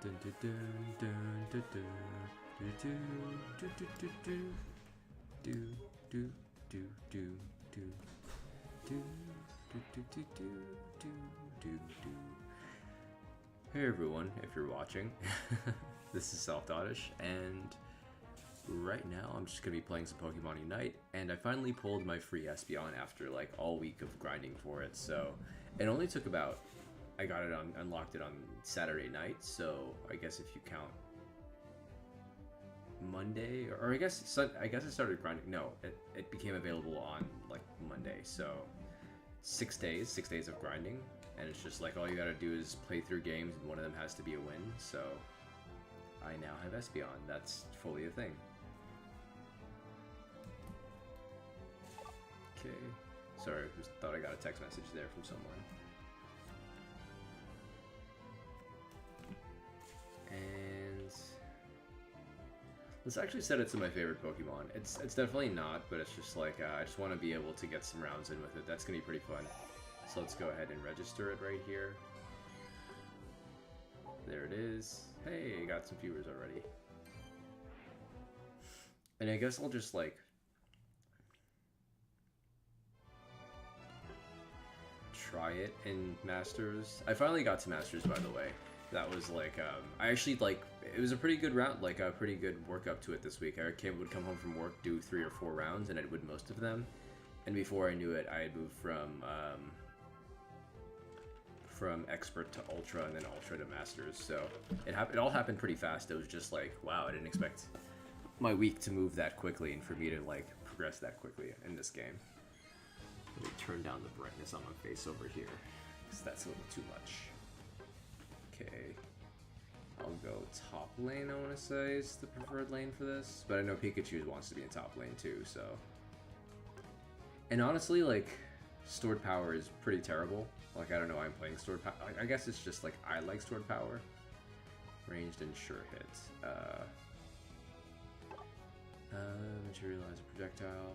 Dun, dun, dun, dun, dun, dun. Do, do, do, do, do, do, do, do, do, do, do, do, do, do, do, do, do, do. Hey everyone, if you're watching, this is Self-Dottish, and right now I'm just going to be playing some Pokemon Unite, and I finally pulled my free Espeon after like all week of grinding for it, so it only took about, I got it on, unlocked it on Saturday night, so I guess if you count Monday, or I guess I started grinding, no, it became available on like Monday, so 6 days of grinding, and it's just like all you gotta do is play through games and one of them has to be a win, so I now have Espeon. That's fully a thing. Okay, sorry, just thought I got a text message there from someone. And let's actually set it to my favorite Pokemon. It's definitely not, but it's just like I just want to be able to get some rounds in with it. That's gonna be pretty fun. So let's go ahead and register it right here. There it is. Hey, got some viewers already. And I guess I'll just like try it in Masters. I finally got to Masters, by the way. That was like, I actually like, it was a pretty good round, like a pretty good work up to it this week. I would come home from work, do 3 or 4 rounds, and I'd win most of them. And before I knew it, I had moved from Expert to Ultra, and then Ultra to Masters. So it all happened pretty fast. It was just like, wow, I didn't expect my week to move that quickly, and for me to like progress that quickly in this game. Let me turn down the brightness on my face over here, because that's a little too much. Okay, I'll go top lane, I want to say, is the preferred lane for this. But I know Pikachu wants to be in top lane too, so. And honestly, like, stored power is pretty terrible. Like, I don't know why I'm playing stored power. I guess it's just like, I like stored power. Ranged and sure hit. Materialize a projectile.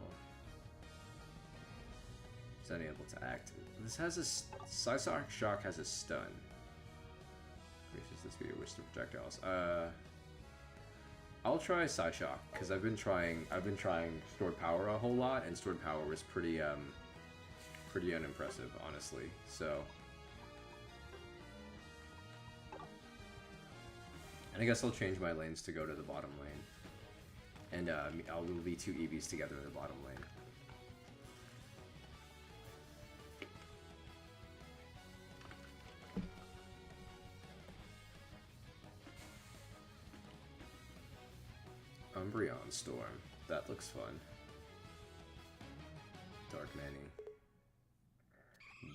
Is unable to act. This has a, Psyshock Shock has a stun. Gracious, this video wish the projectiles. I'll try Psyshock because I've been trying stored power a whole lot, and stored power was pretty unimpressive, honestly. So, and I guess I'll change my lanes to go to the bottom lane, and we'll be 2 EVs together in the bottom lane. Umbreon Storm. That looks fun. Dark Manny.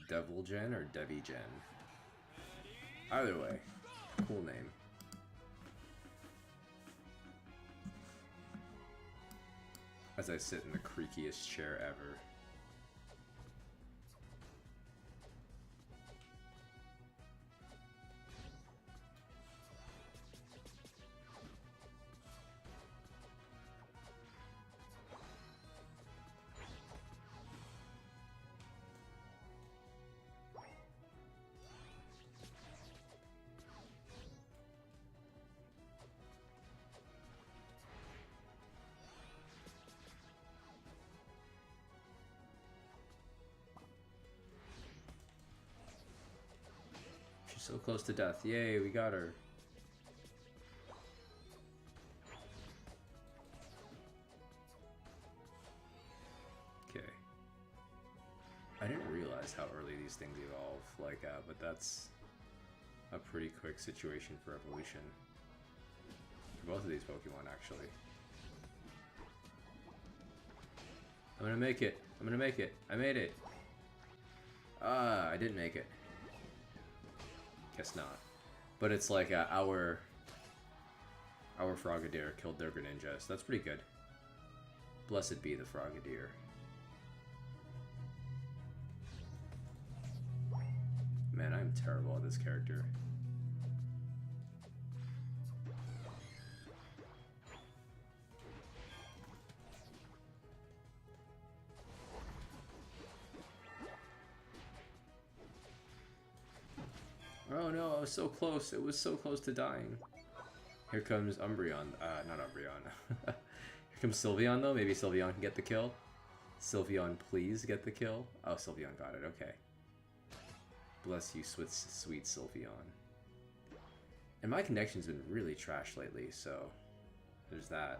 Devil Gen or Devi Gen? Either way, cool name. As I sit in the creakiest chair ever. So close to death. Yay, we got her. Okay. I didn't realize how early these things evolve, like, but that's a pretty quick situation for evolution. For both of these Pokemon, actually. I'm gonna make it. I'm gonna make it. I made it. Ah, I didn't make it. Guess not. But it's like our Frogadier killed their Greninja, so that's pretty good. Blessed be the Frogadier. Man, I'm terrible at this character. Oh no, No, I was so close. It was so close to dying. Here comes Umbreon. Not Umbreon. Here comes Sylveon, though. Maybe Sylveon can get the kill. Sylveon, please get the kill. Oh, Sylveon got it. Okay. Bless you, sweet Sylveon. And my connection's been really trash lately, so there's that.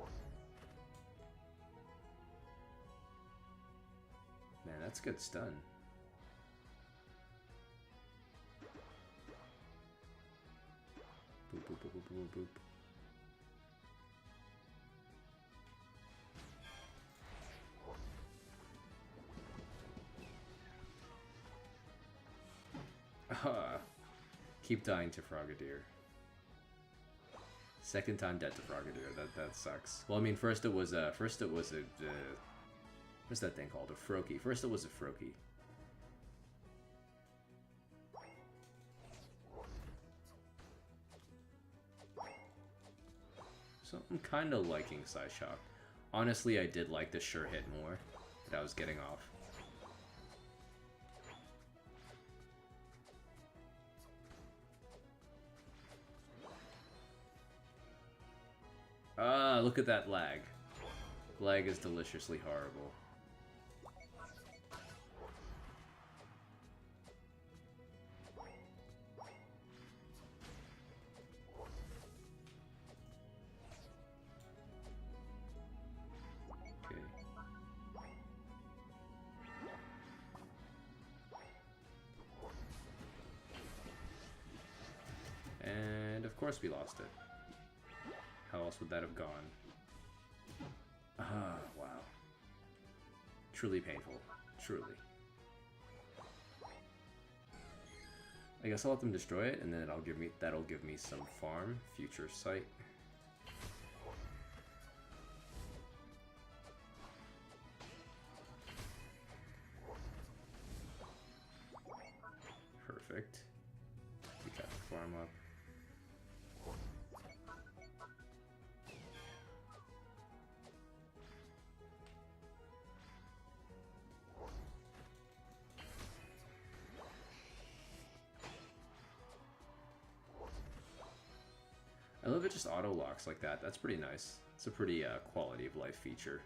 Man, that's good stun. Boop, boop, boop, boop, boop, boop. Keep dying to Frogadier. Second time dead to Frogadier. That sucks. Well, I mean, first it was a what's that thing called? A Froakie. First it was a Froakie. So I'm kind of liking Psyshock. Honestly, I did like the sure hit more that I was getting off. Ah, look at that lag. Lag is deliciously horrible. Okay. And of course we lost it. How else would that have gone? Ah, wow. Truly painful. Truly. I guess I'll let them destroy it, and then that'll give me some farm, future sight. Perfect. We got the farm up. I love it just auto locks like that. That's pretty nice. It's a pretty quality of life feature.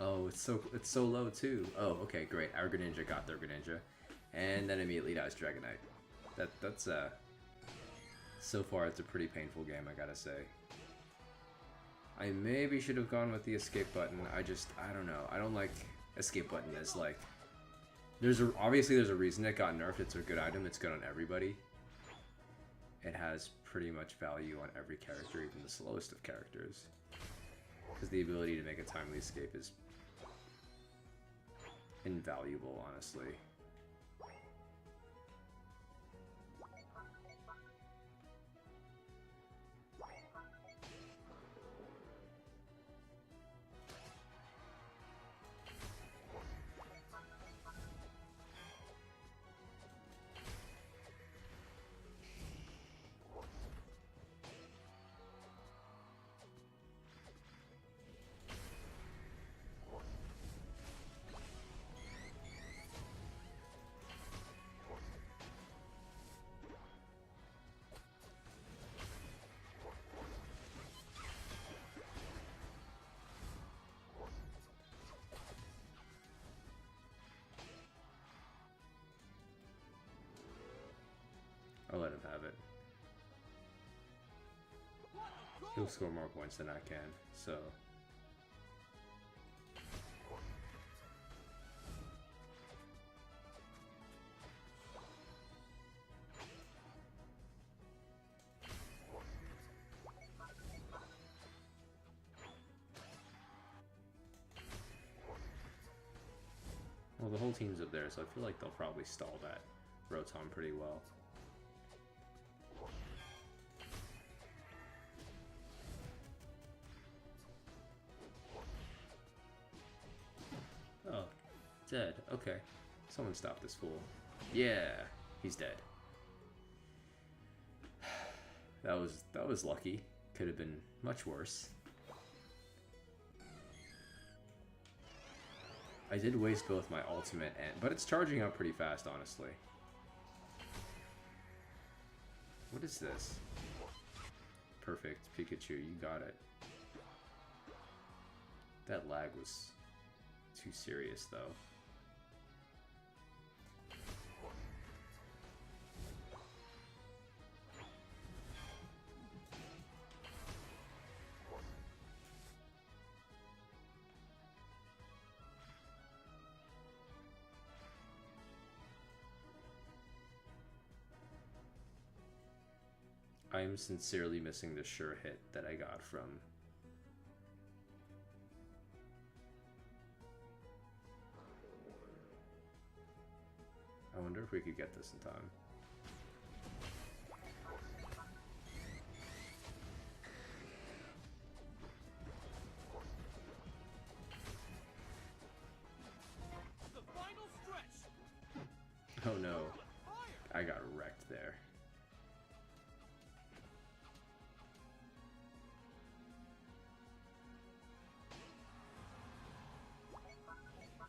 Oh, it's so low too. Oh, okay, great. Our Greninja got their Greninja, and then immediately dies Dragonite. That's so far it's a pretty painful game, I gotta say. I maybe should have gone with the escape button. I don't know. I don't like escape button as like. Obviously there's a reason it got nerfed. It's a good item. It's good on everybody. It has pretty much value on every character, even the slowest of characters. Because the ability to make a timely escape is invaluable, honestly. I'll let him have it. He'll score more points than I can, so... Well, the whole team's up there, so I feel like they'll probably stall that Rotom pretty well. Dead. Okay. Someone stop this fool. Yeah, he's dead. That was lucky. Could have been much worse. I did waste both my ultimate and... But it's charging up pretty fast, honestly. What is this? Perfect. Pikachu, you got it. That lag was too serious, though. I am sincerely missing the sure hit that I got from... I wonder if we could get this in time. The final stretch. Oh no, I got wrecked there.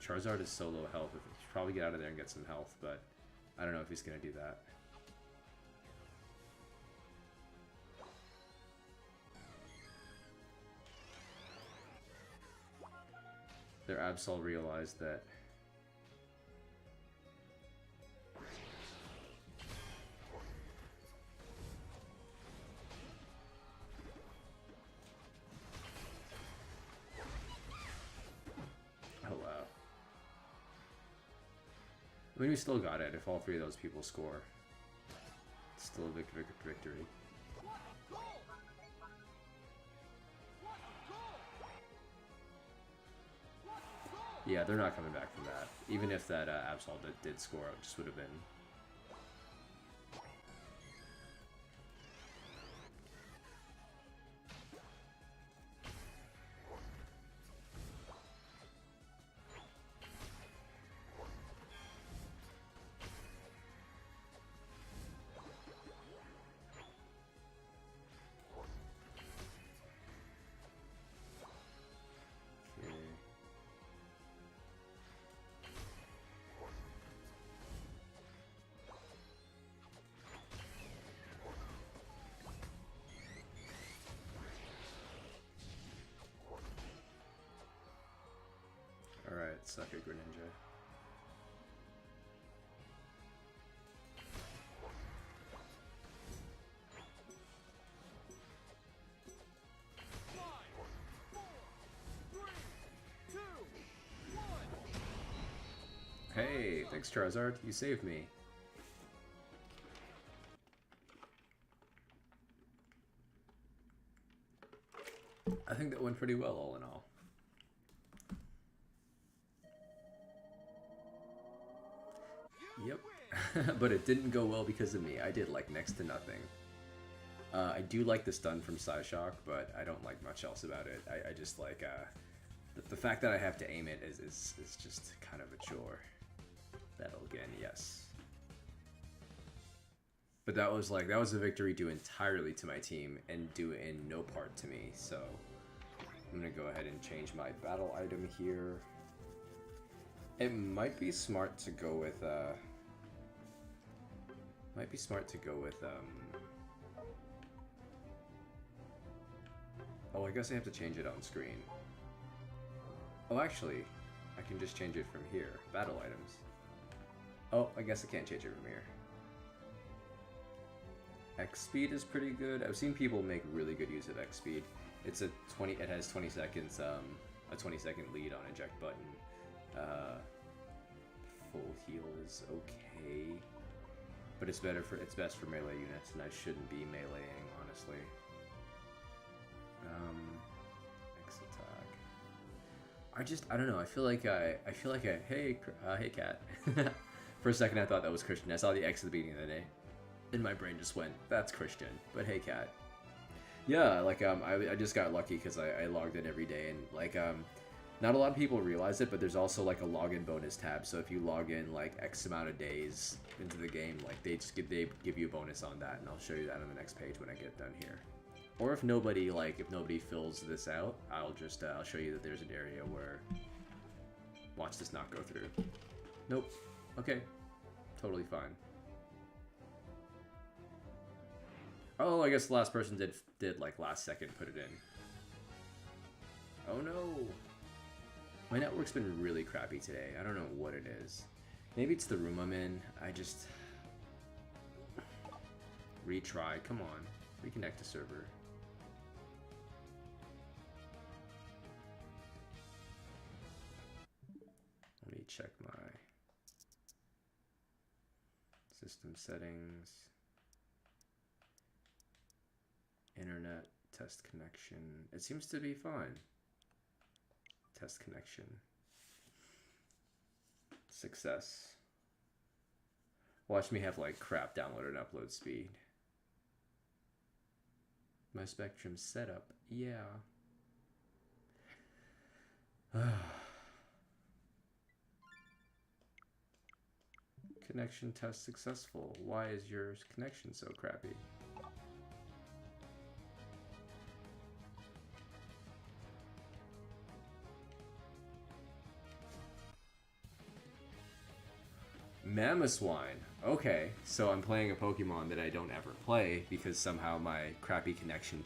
Charizard is so low health. He should probably get out of there and get some health, but I don't know if he's going to do that. Their Absol realized that... Oh wow. I mean, we still got it if all three of those people score. It's still a victory. What a goal! What a goal! What a goal! Yeah, they're not coming back from that. Even if that Absol did score, it just would have been... Alright, suck it, Greninja. Hey, thanks Charizard, you saved me. I think that went pretty well, all in all. Yep, but it didn't go well because of me. I did like next to nothing. I do like the stun from Psyshock, but I don't like much else about it. I just like the fact that I have to aim it is just kind of a chore. That'll again, yes. But that was a victory due entirely to my team and due in no part to me. So I'm gonna go ahead and change my battle item here. It might be smart to go with oh, I guess I have to change it on screen. Oh, actually, I can just change it from here. Battle items. Oh, I guess I can't change it from here. X speed is pretty good. I've seen people make really good use of X speed. It's it has 20 seconds, a 20-second lead on eject button. Full heal is okay, but it's best for melee units, and I shouldn't be meleeing, honestly. X attack. I don't know. I feel like hey cat. For a second, I thought that was Christian. I saw the X at the beginning of the day, and my brain just went, "That's Christian." But hey cat. Yeah, like I just got lucky because I logged in every day, and like Not a lot of people realize it, but there's also like a login bonus tab. So if you log in like X amount of days into the game, like they give you a bonus on that, and I'll show you that on the next page when I get done here. Or if nobody fills this out, I'll show you that there's an area where watch this not go through. Nope. Okay. Totally fine. Oh, I guess the last person did like last second put it in. Oh no. My network's been really crappy today. I don't know what it is. Maybe it's the room I'm in. I just... Retry. Come on. Reconnect to server. Let me check my system settings. Internet test connection. It seems to be fine. Test connection. Success. Watch me have like crap download and upload speed. My Spectrum setup. Yeah. Connection test successful. Why is your connection so crappy? Mamoswine. Okay, so I'm playing a Pokemon that I don't ever play because somehow my crappy connection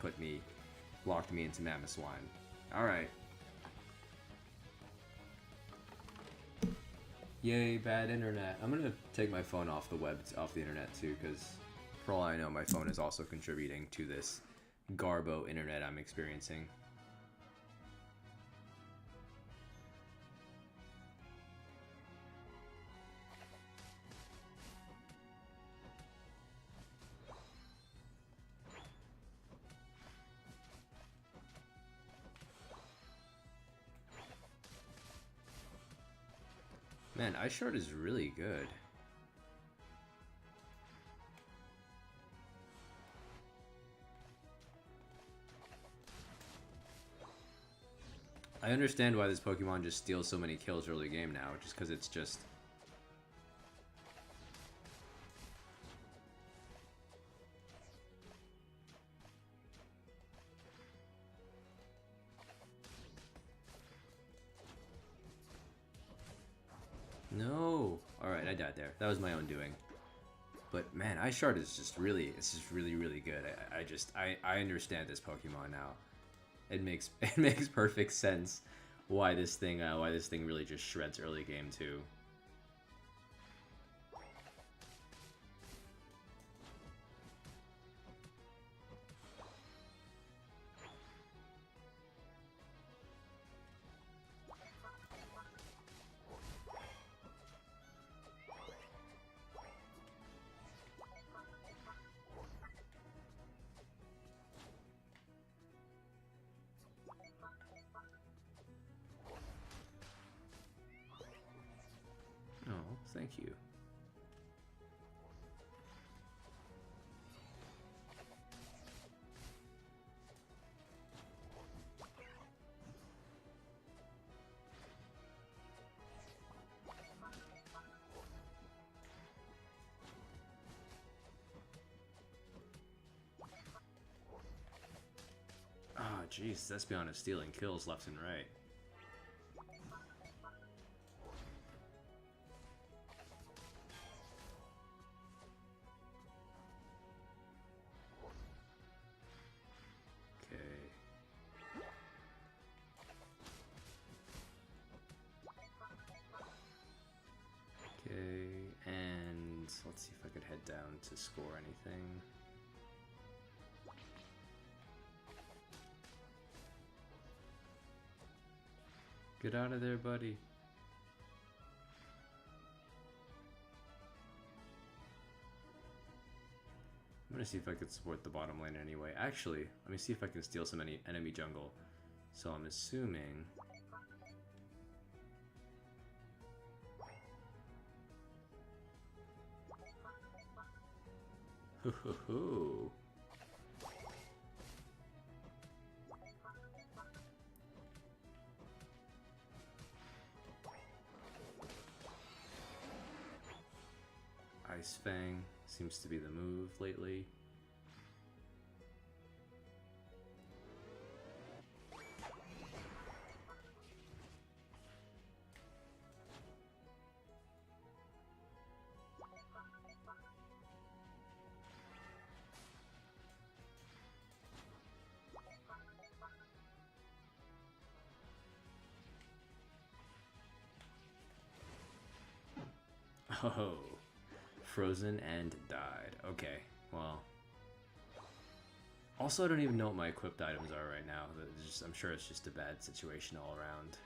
locked me into Mamoswine. Alright. Yay, bad internet. I'm gonna take my phone off the internet too, because for all I know, my phone is also contributing to this garbo internet I'm experiencing. Man, Ice Shard is really good. I understand why this Pokemon just steals so many kills early game now, just because it's just... No! Alright, I died there. That was my own doing. But man, Ice Shard is just really, really good. I understand this Pokemon now. It makes perfect sense why this thing really just shreds early game too. Oh, thank you. Oh, jeez, Espeon is stealing kills left and right. Okay, and let's see if I could head down to score anything. Get out of there, buddy. I'm gonna see if I could support the bottom lane anyway. Actually, let me see if I can steal some enemy jungle. So I'm assuming... Hoo hoo hoo. Ice Fang seems to be the move lately. Oh, frozen and died. Okay, well. Also, I don't even know what my equipped items are right now. I'm sure it's just a bad situation all around.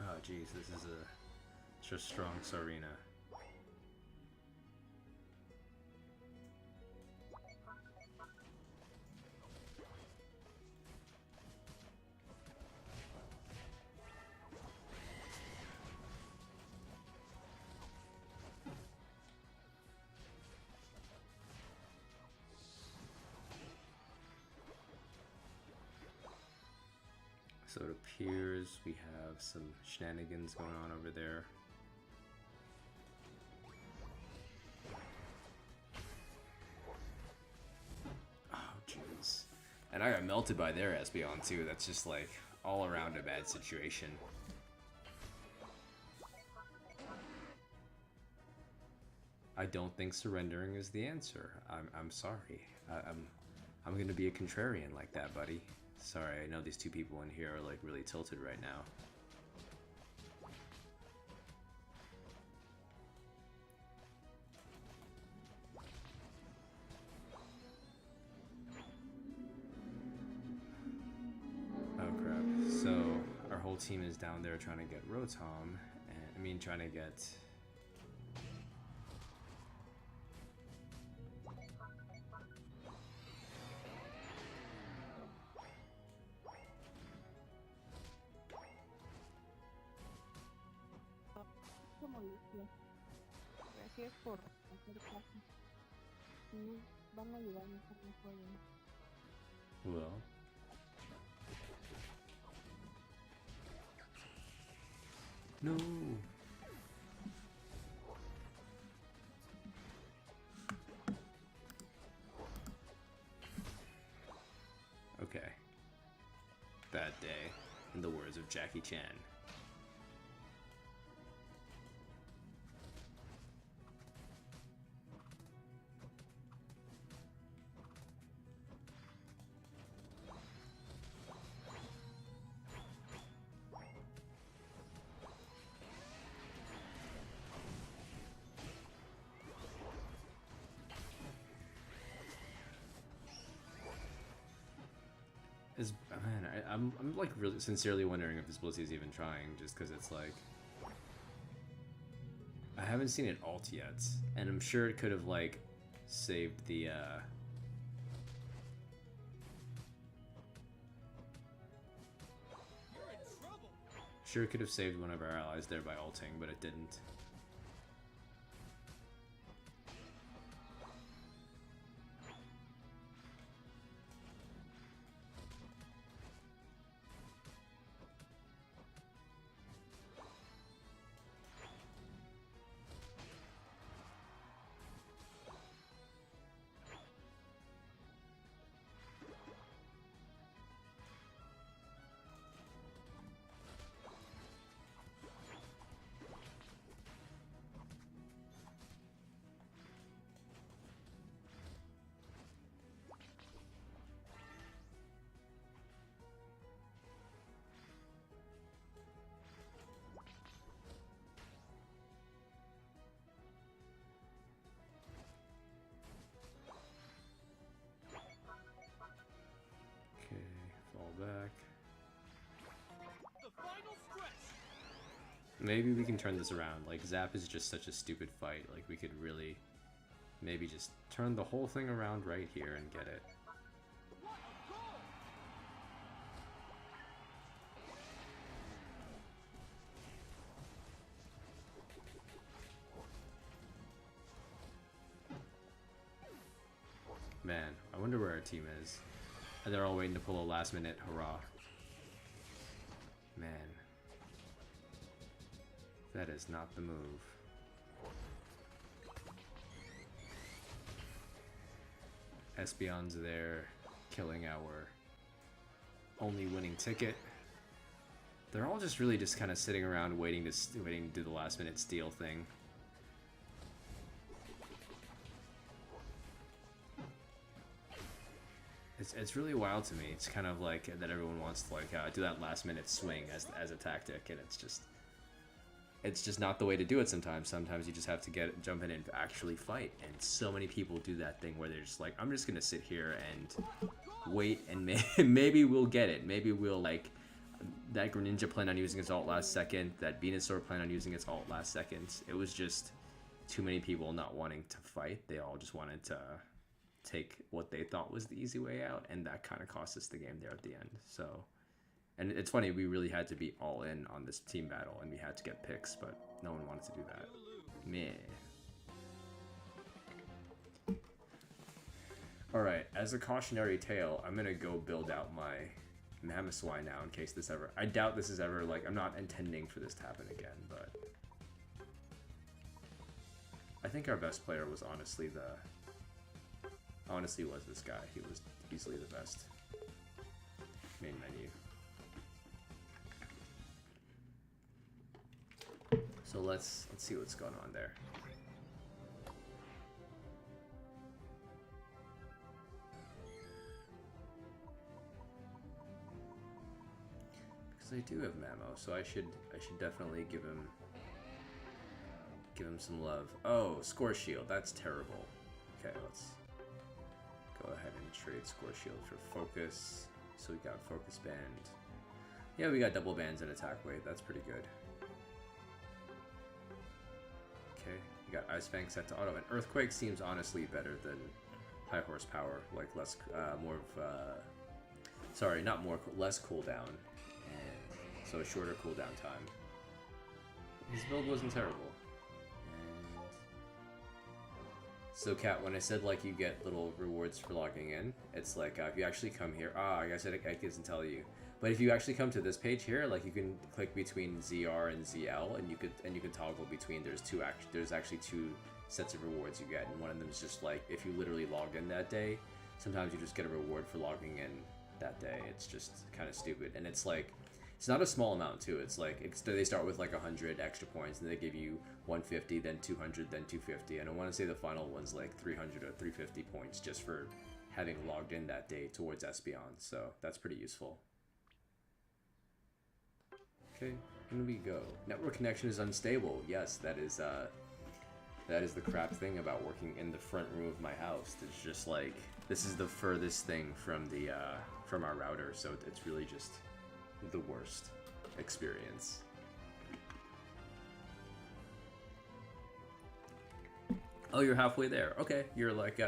Oh geez, this is just strong Sarina. So it appears we have some shenanigans going on over there. Oh, jeez. And I got melted by their Espeon too. That's just like all around a bad situation. I don't think surrendering is the answer. I'm sorry. I'm gonna be a contrarian like that, buddy. Sorry, I know these two people in here are like really tilted right now. Oh crap. So our whole team is down there trying to get Rotom, and trying to get molestia. Gracias por hacer caso. Sí, van a ayudarme a hacer mi juego. well. No. Okay. Bad day, in the words of Jackie Chan. I'm like really sincerely wondering if this Blissey is even trying, just because it's like I haven't seen it ult yet, and I'm sure it could have like saved the You're in trouble. sure it could have saved one of our allies there by ulting, but it didn't. The final stretch. Maybe we can turn this around. Like, Zap is just such a stupid fight. Like, we could really maybe just turn the whole thing around right here and get it. What a goal! Man, I wonder where our team is. And they're all waiting to pull a last minute hurrah. Man. That is not the move. Espeon's there, killing our only winning ticket. They're all just really just kind of sitting around waiting to do the last minute steal thing. It's really wild to me. It's kind of like that everyone wants to like do that last minute swing as a tactic, and it's just not the way to do it sometimes. Sometimes you just have to jump in and actually fight. And so many people do that thing where they're just like, I'm just gonna sit here and wait, and maybe we'll get it. Maybe we'll like that Greninja planned on using its ult last second. That Venusaur planned on using its ult last second. It was just too many people not wanting to fight. They all just wanted to take what they thought was the easy way out, and that kind of cost us the game there at the end. So, and it's funny, we really had to be all in on this team battle, and we had to get picks, but no one wanted to do that. Meh. Alright, as a cautionary tale, I'm gonna go build out my Mamoswine now in case this ever... I doubt this is ever, like, I'm not intending for this to happen again, but... I think our best player was honestly was this guy. He was easily the best. Main menu. So let's see what's going on there. Because I do have Mamo, so I should definitely give him some love. Oh, Score Shield, that's terrible. Okay, let's go ahead and trade Score Shield for Focus. So we got Focus Band. Yeah, we got double bands and attack weight. That's pretty good. Okay, we got Ice Fang set to auto, and Earthquake seems honestly better than High Horsepower, like less, more of, sorry, not more, less cooldown, and so a shorter cooldown time. His build wasn't terrible. And so, Kat, when I said like you get little rewards for logging in, it's like if you actually come here. I guess I didn't tell you. But if you actually come to this page here, like you can click between ZR and ZL, and you could toggle between. There's actually two sets of rewards you get, and one of them is just like if you literally logged in that day. Sometimes you just get a reward for logging in that day. It's just kind of stupid, and it's like it's not a small amount too. It's like they start with like 100 extra points, and they give you 150, then 200, then 250, and I want to say the final one's like 300 or 350 points just for having logged in that day towards Espeon. So that's pretty useful. Okay, in we go. Network connection is unstable. Yes, that is the crap thing about working in the front room of my house. It's just like this is the furthest thing from the from our router, so it's really just the worst experience. Oh, you're halfway there. Okay, you're like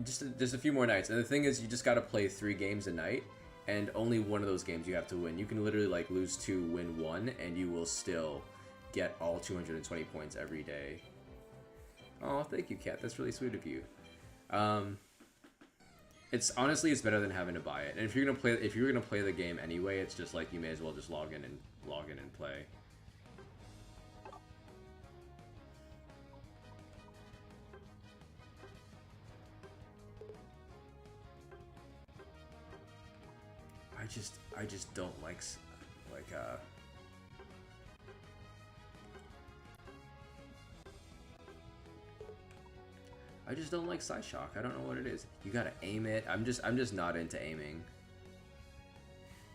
just a few more nights. And the thing is, you just gotta play 3 games a night. And only one of those games you have to win. You can literally like lose 2, win 1, and you will still get all 220 points every day. Oh, thank you, Kat. That's really sweet of you. It's better than having to buy it. And if you're gonna play the game anyway, it's just like you may as well just log in and play. I just don't like I just don't like Side Shock. I don't know what it is. You gotta aim it. I'm just not into aiming.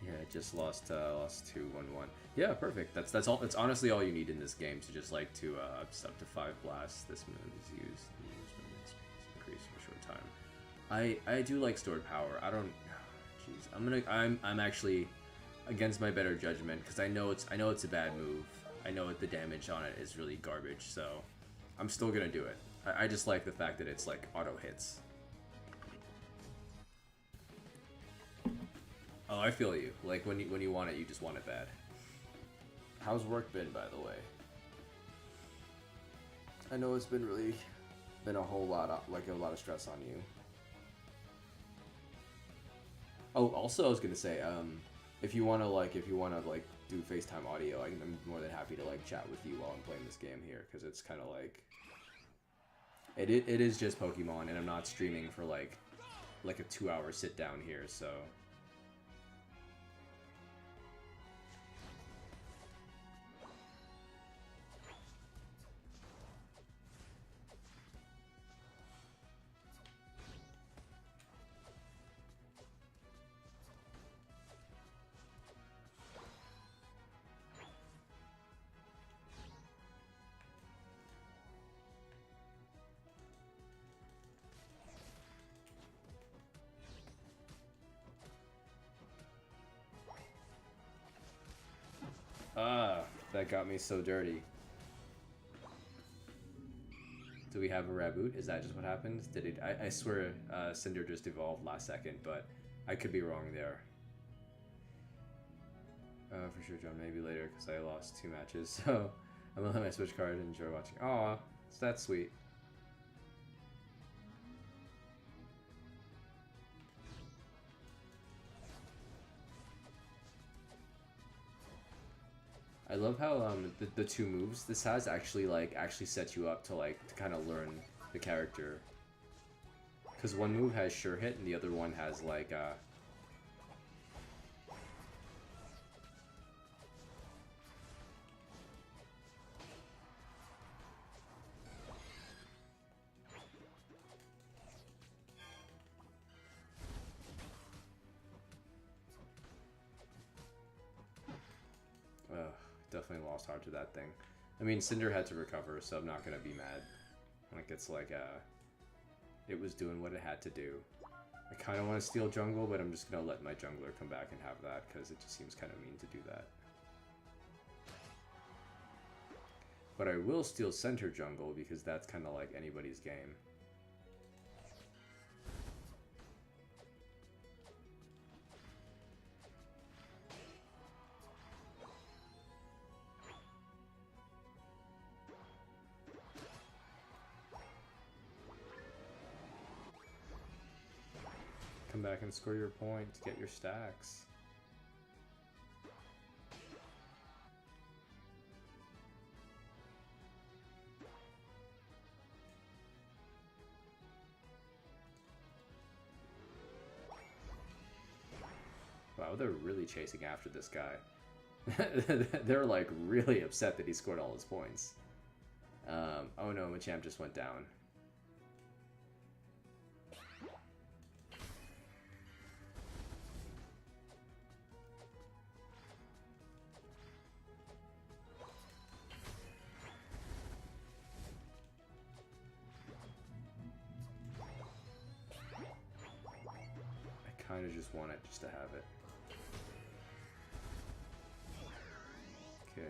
Yeah, I just lost 2-1-1. Yeah, perfect. That's all. That's honestly all you need in this game to just like to up to 5 blasts. This move is used. Increase for a short time. I do like stored power. I don't. Jeez, I'm actually against my better judgment because I know it's a bad move. I know the damage on it is really garbage, so I'm still gonna do it. I just like the fact that it's like auto hits. Oh, I feel you. Like when you want it, you just want it bad. How's work been, by the way? I know it's been a whole lot of, like a lot of stress on you. Oh, also I was gonna say, if you wanna do FaceTime audio, I'm more than happy to like chat with you while I'm playing this game here, because it's kind of like it is just Pokemon, and I'm not streaming for like a 2-hour sit down here, so. Ah, that got me so dirty. Do we have a Raboot? Is that just what happened? Did it? I swear Cinder just evolved last second, but I could be wrong there. For sure, John. Maybe later, because I lost 2 matches. So I'm gonna let my Switch card and enjoy watching. Aw, that's sweet. I love how the 2 moves this has actually set you up to kind of learn the character. Because one move has sure hit and the other one has definitely lost hard to that thing. I mean, Cinder had to recover, so I'm not gonna be mad. Like, it's it was doing what it had to do. I kind of want to steal jungle, but I'm just gonna let my jungler come back and have that, because it just seems kind of mean to do that. But I will steal center jungle, because that's kind of like anybody's game. Come back and score your point to get your stacks. Wow, they're really chasing after this guy. They're like really upset that he scored all his points. Oh no, Machamp just went down. I kind of just want it just to have it. Okay.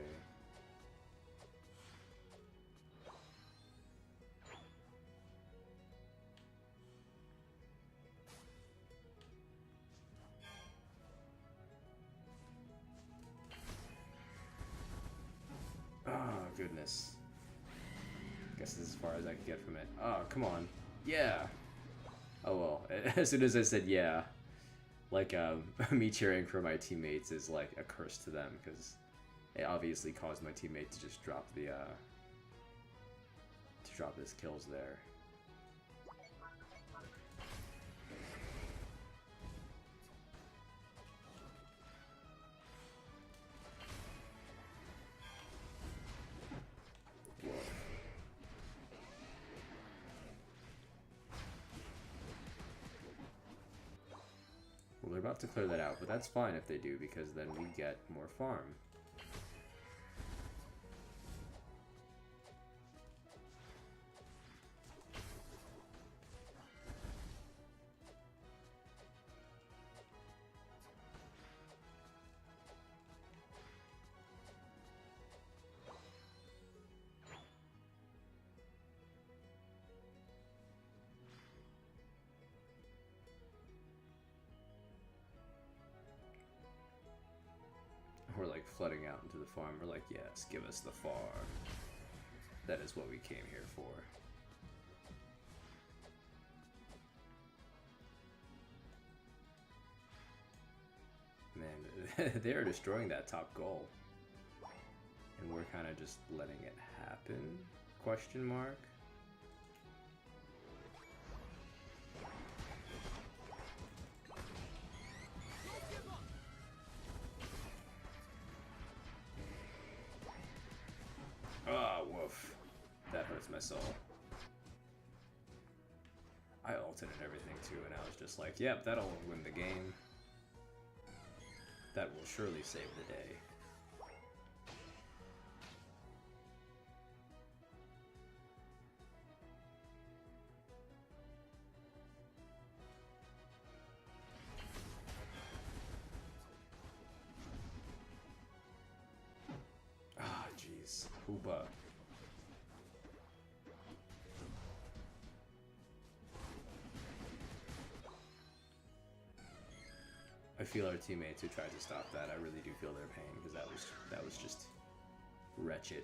Oh, goodness. Guess this is as far as I can get from it. Oh, come on. Yeah! Oh well, as soon as I said yeah, like, me cheering for my teammates is like a curse to them, because it obviously caused my teammate to just drop the, to drop his kills there. Well, they're about to clear that out, but that's fine if they do, because then we get more farm. We're like flooding out into the farm. We're like, yes, give us the farm. That is what we came here for. Man, they are destroying that top goal. And we're kind of just letting it happen? Question mark? Oh, woof. That hurts my soul. I ulted and everything too, and I was just like, yep, that'll win the game. That will surely save the day. Ah, jeez. Hooba. I feel our teammates who tried to stop that. I really do feel their pain because that was just wretched.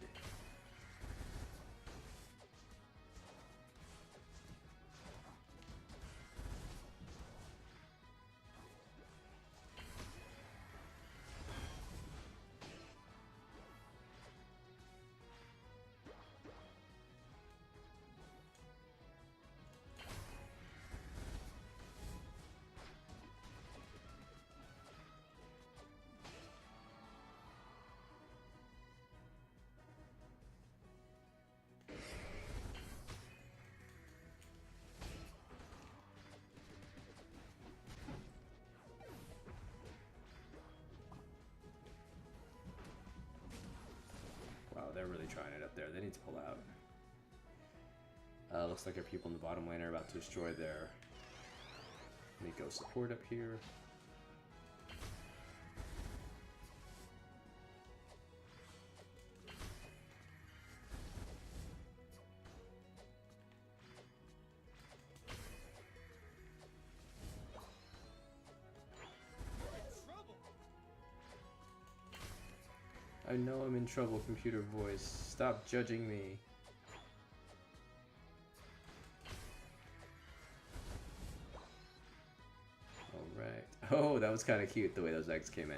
Wow, they're really trying it up there. They need to pull out. Looks like our people in the bottom lane are about to destroy their Miko support up here. I know I'm in trouble, computer voice. Stop judging me. Alright. Oh, that was kind of cute the way those eggs came in.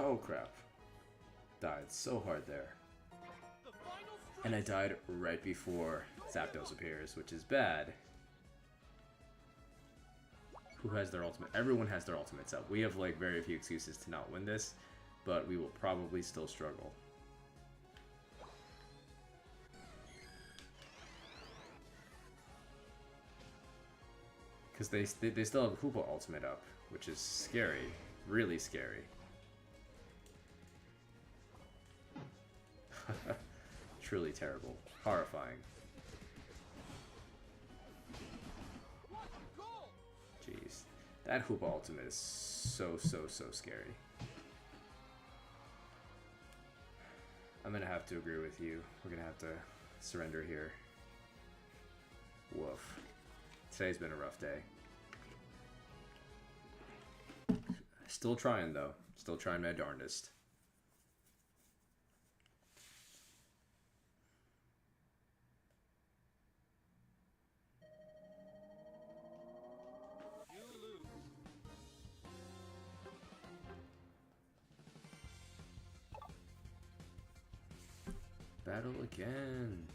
Oh crap. Died so hard there. And I died right before Zapdos appears, which is bad. Who has their ultimate? Everyone has their ultimates up. We have like very few excuses to not win this, but we will probably still struggle. Because they still have Hoopa ultimate up, which is scary. Really scary. Truly terrible. Horrifying. Jeez. That Hoopa ultimate is so scary. I'm gonna have to agree with you. We're gonna have to surrender here. Woof. Today's been a rough day. Still trying though. Still trying my darndest. Battle again.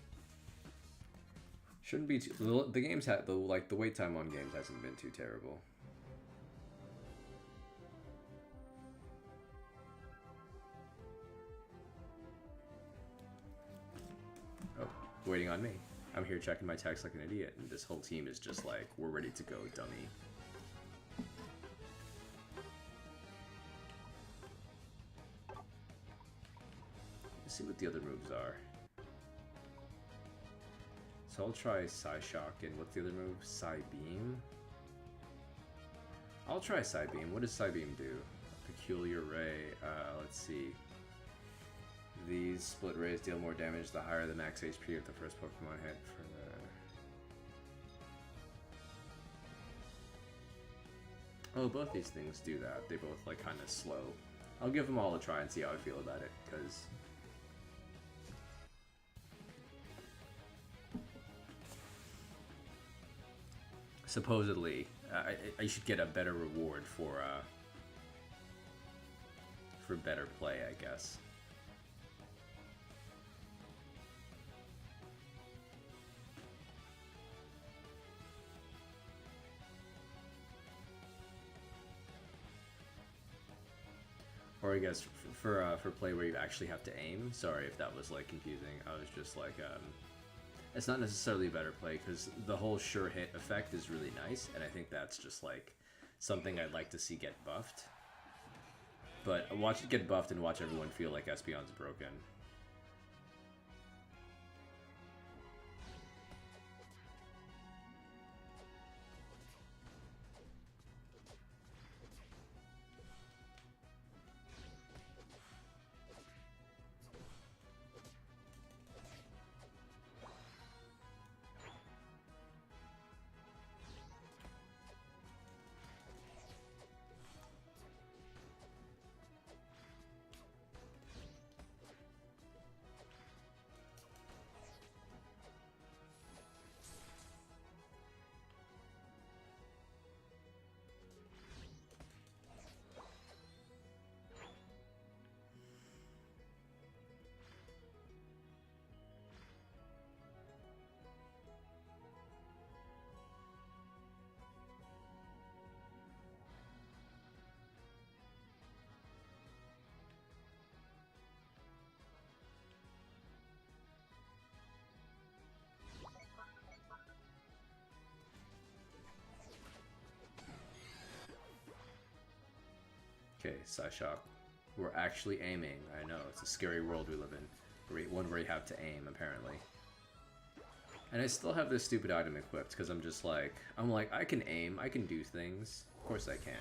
Shouldn't be too. The games had the wait time on games hasn't been too terrible. Oh, waiting on me. I'm here checking my text like an idiot, and this whole team is just like, we're ready to go, dummy. Let's see what the other moves are. So I'll try Psyshock, and what's the other move? Psybeam? I'll try Psybeam. What does Psybeam do? Peculiar Ray. Let's see. These split rays deal more damage the higher the max HP of the first Pokemon hit for the... Oh, both these things do that. They both, like, kind of slow. I'll give them all a try and see how I feel about it, because... supposedly, I should get a better reward for better play, I guess. Or I guess for play where you actually have to aim. Sorry if that was like confusing. I was just like, it's not necessarily a better play because the whole sure hit effect is really nice, and I think that's just like something I'd like to see get buffed. But watch it get buffed and watch everyone feel like Espeon's broken. Okay, Psyshock. We're actually aiming. I know, it's a scary world we live in. One where you have to aim, apparently. And I still have this stupid item equipped, because I'm just like... I can aim, I can do things. Of course I can.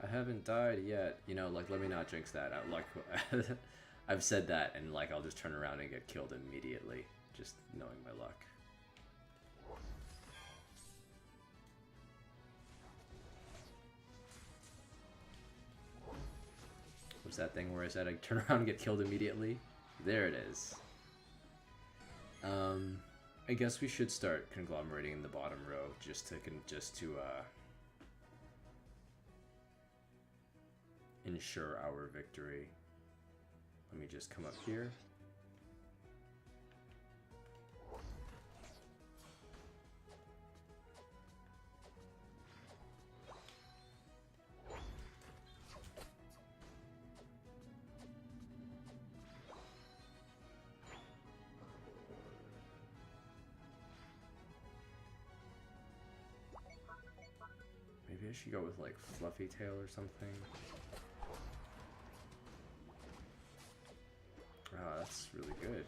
I haven't died yet. You know, like, let me not jinx that. I've said that, and, like, I'll just turn around and get killed immediately. Just knowing my luck. Was that thing where I said I'd turn around and get killed immediately? There it is. I guess we should start conglomerating in the bottom row just to ensure our victory. Let me just come up here. Maybe I should go with like Fluffy Tail or something. Ah, that's really good.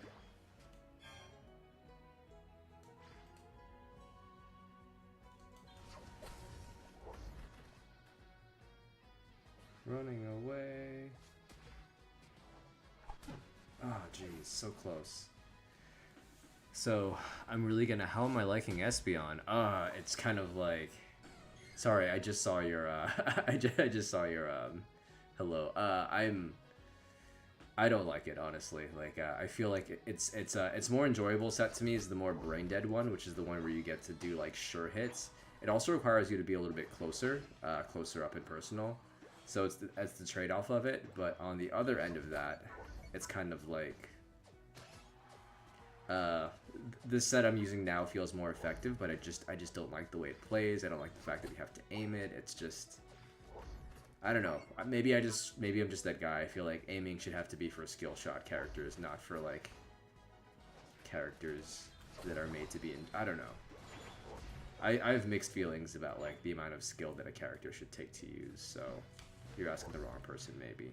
Running away. Ah, geez, so close. So I'm really gonna. How am I liking Espeon? It's kind of like. Sorry, I just saw your. I just saw your. Hello. I don't like it honestly. Like I feel like it's more enjoyable set to me is the more brain dead one, which is the one where you get to do like sure hits. It also requires you to be a little bit closer, closer up and personal. So that's the trade off of it. But on the other end of that, it's kind of like. This set I'm using now feels more effective, but I just don't like the way it plays. I don't like the fact that you have to aim it. It's just I don't know. Maybe I'm just that guy. I feel like aiming should have to be for skill shot characters, not for like characters that are made to be in. I don't know. I have mixed feelings about like the amount of skill that a character should take to use. So you're asking the wrong person, maybe.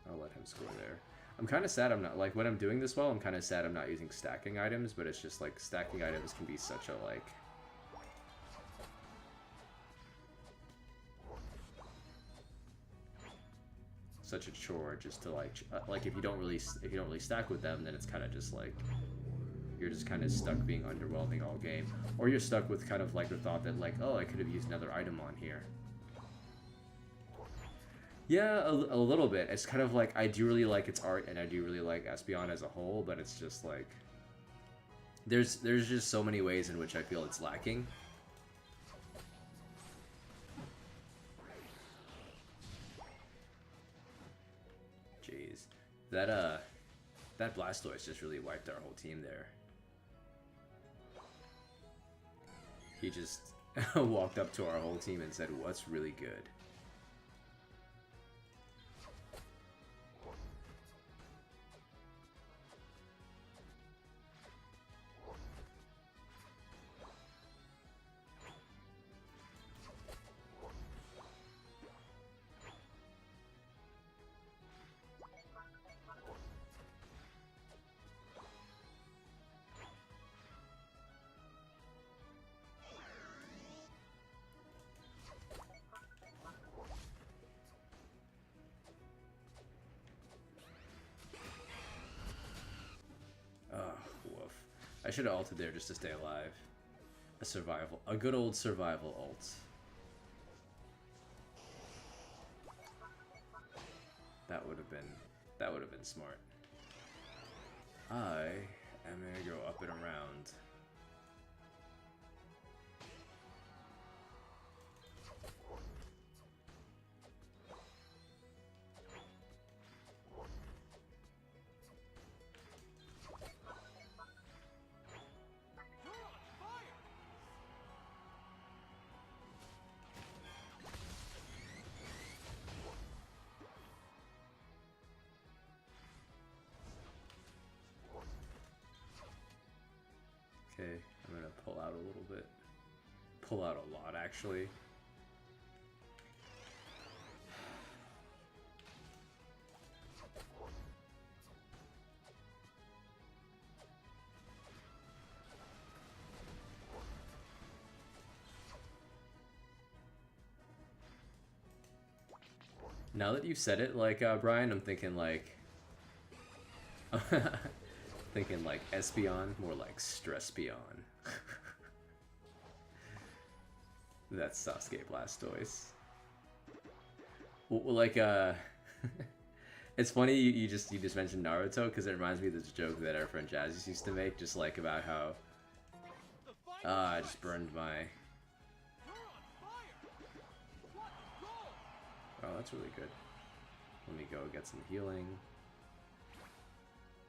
I'll let him score there. I'm kind of sad I'm not, like, when I'm doing this well, I'm kind of sad I'm not using stacking items, but it's just, like, stacking items can be such a, like... such a chore just to, like, if you don't really stack with them, then it's kind of just, like... you're just kind of stuck being underwhelming all game. Or you're stuck with kind of, like, the thought that, like, oh, I could have used another item on here. Yeah, a little bit. It's kind of like, I do really like its art, and I do really like Espeon as a whole, but it's just like... There's just so many ways in which I feel it's lacking. Jeez. That Blastoise just really wiped our whole team there. He just walked up to our whole team and said, "What's really good?" Woof. I should have ulted there just to stay alive. A good old survival ult. That would have been smart. I am gonna go up and around. Okay, I'm gonna pull out a little bit. Pull out a lot, actually. Now that you've said it, like, Brian, I'm thinking, like... thinking, like, Espeon, more like Strespeon. That's Sasuke Blastoise. Well, like, it's funny you just mentioned Naruto, because it reminds me of this joke that our friend Jazz used to make, just, like, about how... I just burned my... Oh, that's really good. Let me go get some healing.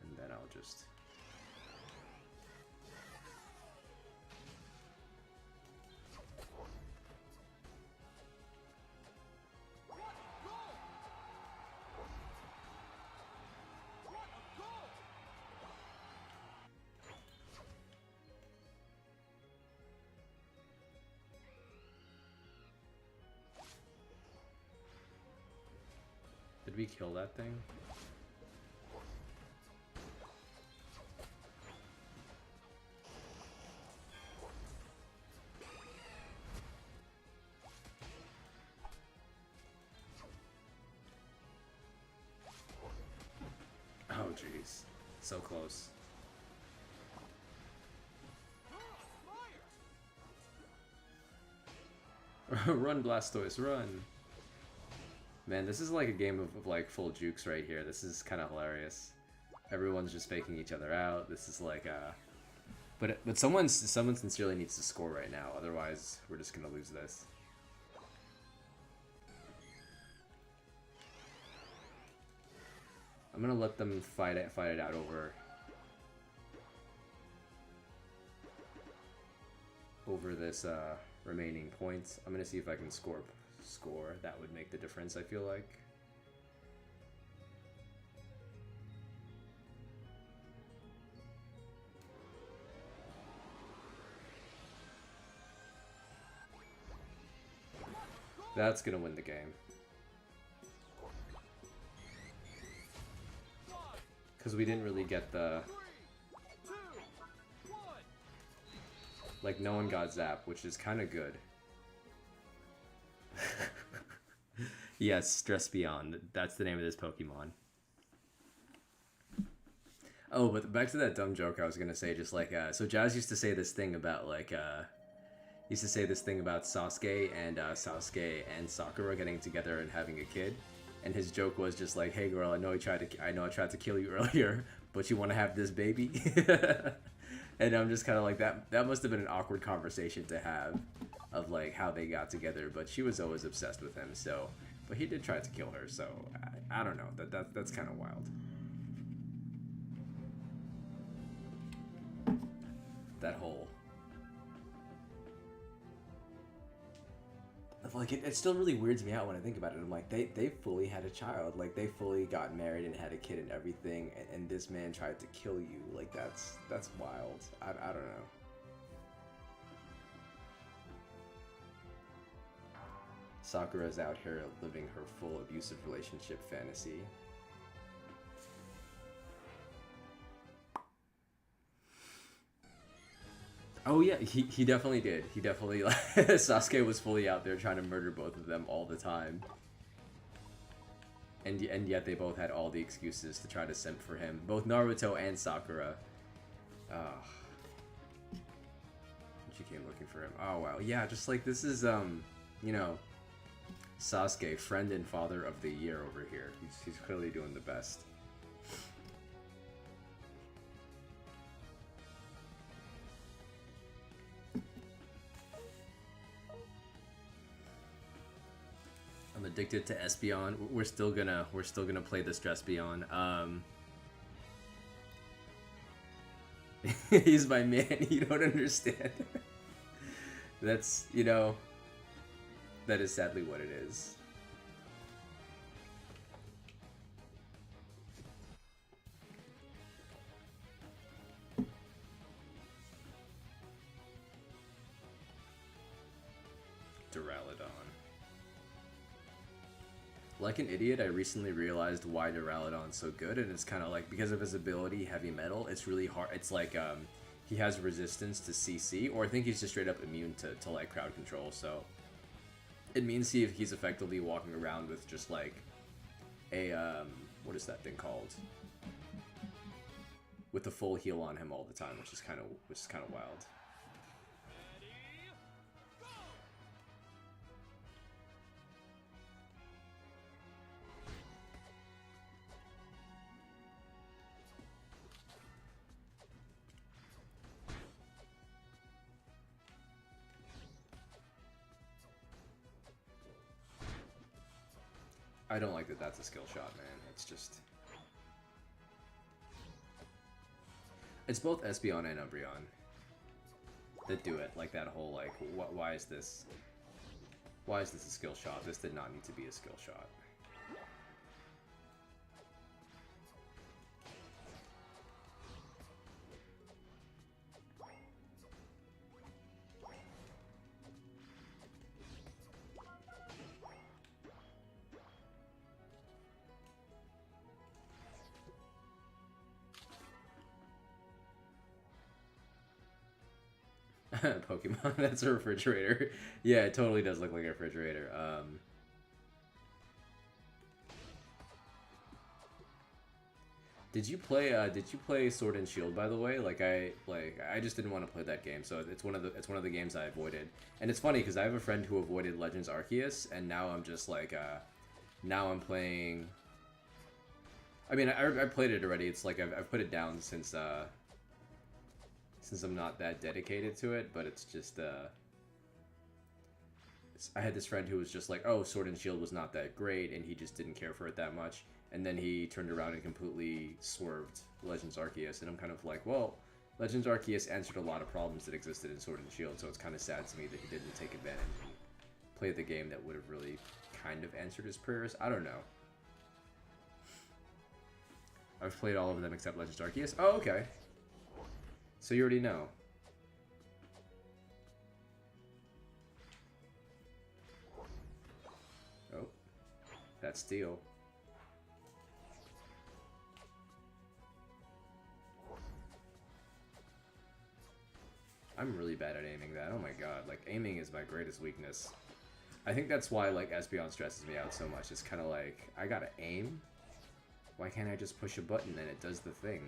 And then I'll just... Did we kill that thing? Oh jeez, so close. Run, Blastoise, run! Man, this is like a game of like full jukes right here. This is kind of hilarious. Everyone's just faking each other out. This is like but someone sincerely needs to score right now. Otherwise, we're just gonna lose this. I'm gonna let them fight it out over this remaining points. I'm gonna see if I can score. That would make the difference, I feel like. That's gonna win the game. Because we didn't really get the... Like, no one got Zap, which is kind of good. Yes, Espeon. That's the name of this Pokemon. Oh, but back to that dumb joke I was gonna say, just like, so Jazz used to say this thing about, like, Sasuke and Sakura getting together and having a kid. And his joke was just like, "Hey girl, I know I tried to kill you earlier, but you want to have this baby?" And I'm just kind of like, that must have been an awkward conversation to have, of like how they got together. But she was always obsessed with him, so. But he did try to kill her, so I don't know. That's kind of wild. That whole. Like, it still really weirds me out when I think about it. I'm like, they fully had a child. Like, they fully got married and had a kid and everything, and this man tried to kill you. Like, that's wild. I don't know. Sakura's out here living her full abusive relationship fantasy. Oh yeah, he definitely did. He definitely, like, Sasuke was fully out there trying to murder both of them all the time. And yet they both had all the excuses to try to simp for him. Both Naruto and Sakura. She came looking for him. Oh wow, yeah, just like this is, you know, Sasuke, friend and father of the year over here. He's clearly doing the best. I'm addicted to Espeon. We're still gonna play this Espeon. He's my man. You don't understand. That's, you know, that is sadly what it is. Duraludon. Like an idiot, I recently realized why Duraludon's so good, and it's kind of like, because of his ability, Heavy Metal, it's really hard. It's like, he has resistance to CC, or I think he's just straight up immune to like, crowd control, so it means he's effectively walking around with just, like, a, what is that thing called? With a full heal on him all the time, which is kind of wild. I don't like that that's a skill shot, man. It's just... It's both Espeon and Umbreon that do it. Like, that whole, like, why is this... Why is this a skill shot? This did not need to be a skill shot. Pokemon, that's a refrigerator. Yeah, it totally does look like a refrigerator. Did you play Sword and Shield, by the way? I just didn't want to play that game, so it's one of the games I avoided. And it's funny because I have a friend who avoided Legends Arceus, and now I'm just like now I'm playing. I mean, I played it already. It's like I've put it down since I'm not that dedicated to it, but it's just I had this friend who was just like, oh, Sword and Shield was not that great, and he just didn't care for it that much. And then he turned around and completely swerved Legends Arceus, and I'm kind of like, well, Legends Arceus answered a lot of problems that existed in Sword and Shield, so it's kind of sad to me that he didn't take advantage and play the game that would have really kind of answered his prayers. I don't know. I've played all of them except Legends Arceus. Oh, okay. So you already know. Oh, that's steel. I'm really bad at aiming that. Oh my god, like aiming is my greatest weakness. I think that's why like Espeon stresses me out so much. It's kind of like, I gotta aim? Why can't I just push a button and it does the thing?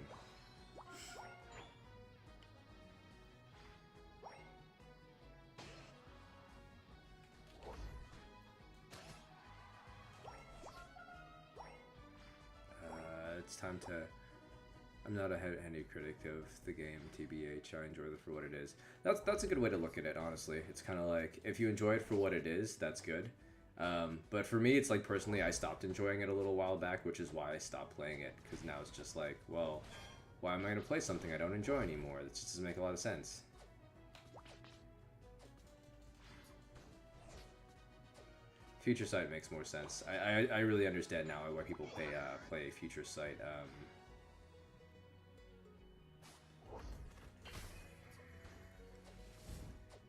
It's time to... I'm not a heavy critic of the game, TBH. I enjoy it for what it is. That's a good way to look at it, honestly. It's kind of like, if you enjoy it for what it is, that's good. But for me, it's like, personally, I stopped enjoying it a little while back, which is why I stopped playing it. Because now it's just like, well, why am I going to play something I don't enjoy anymore? That just doesn't make a lot of sense. Future Sight makes more sense. I really understand now why people play Future Sight.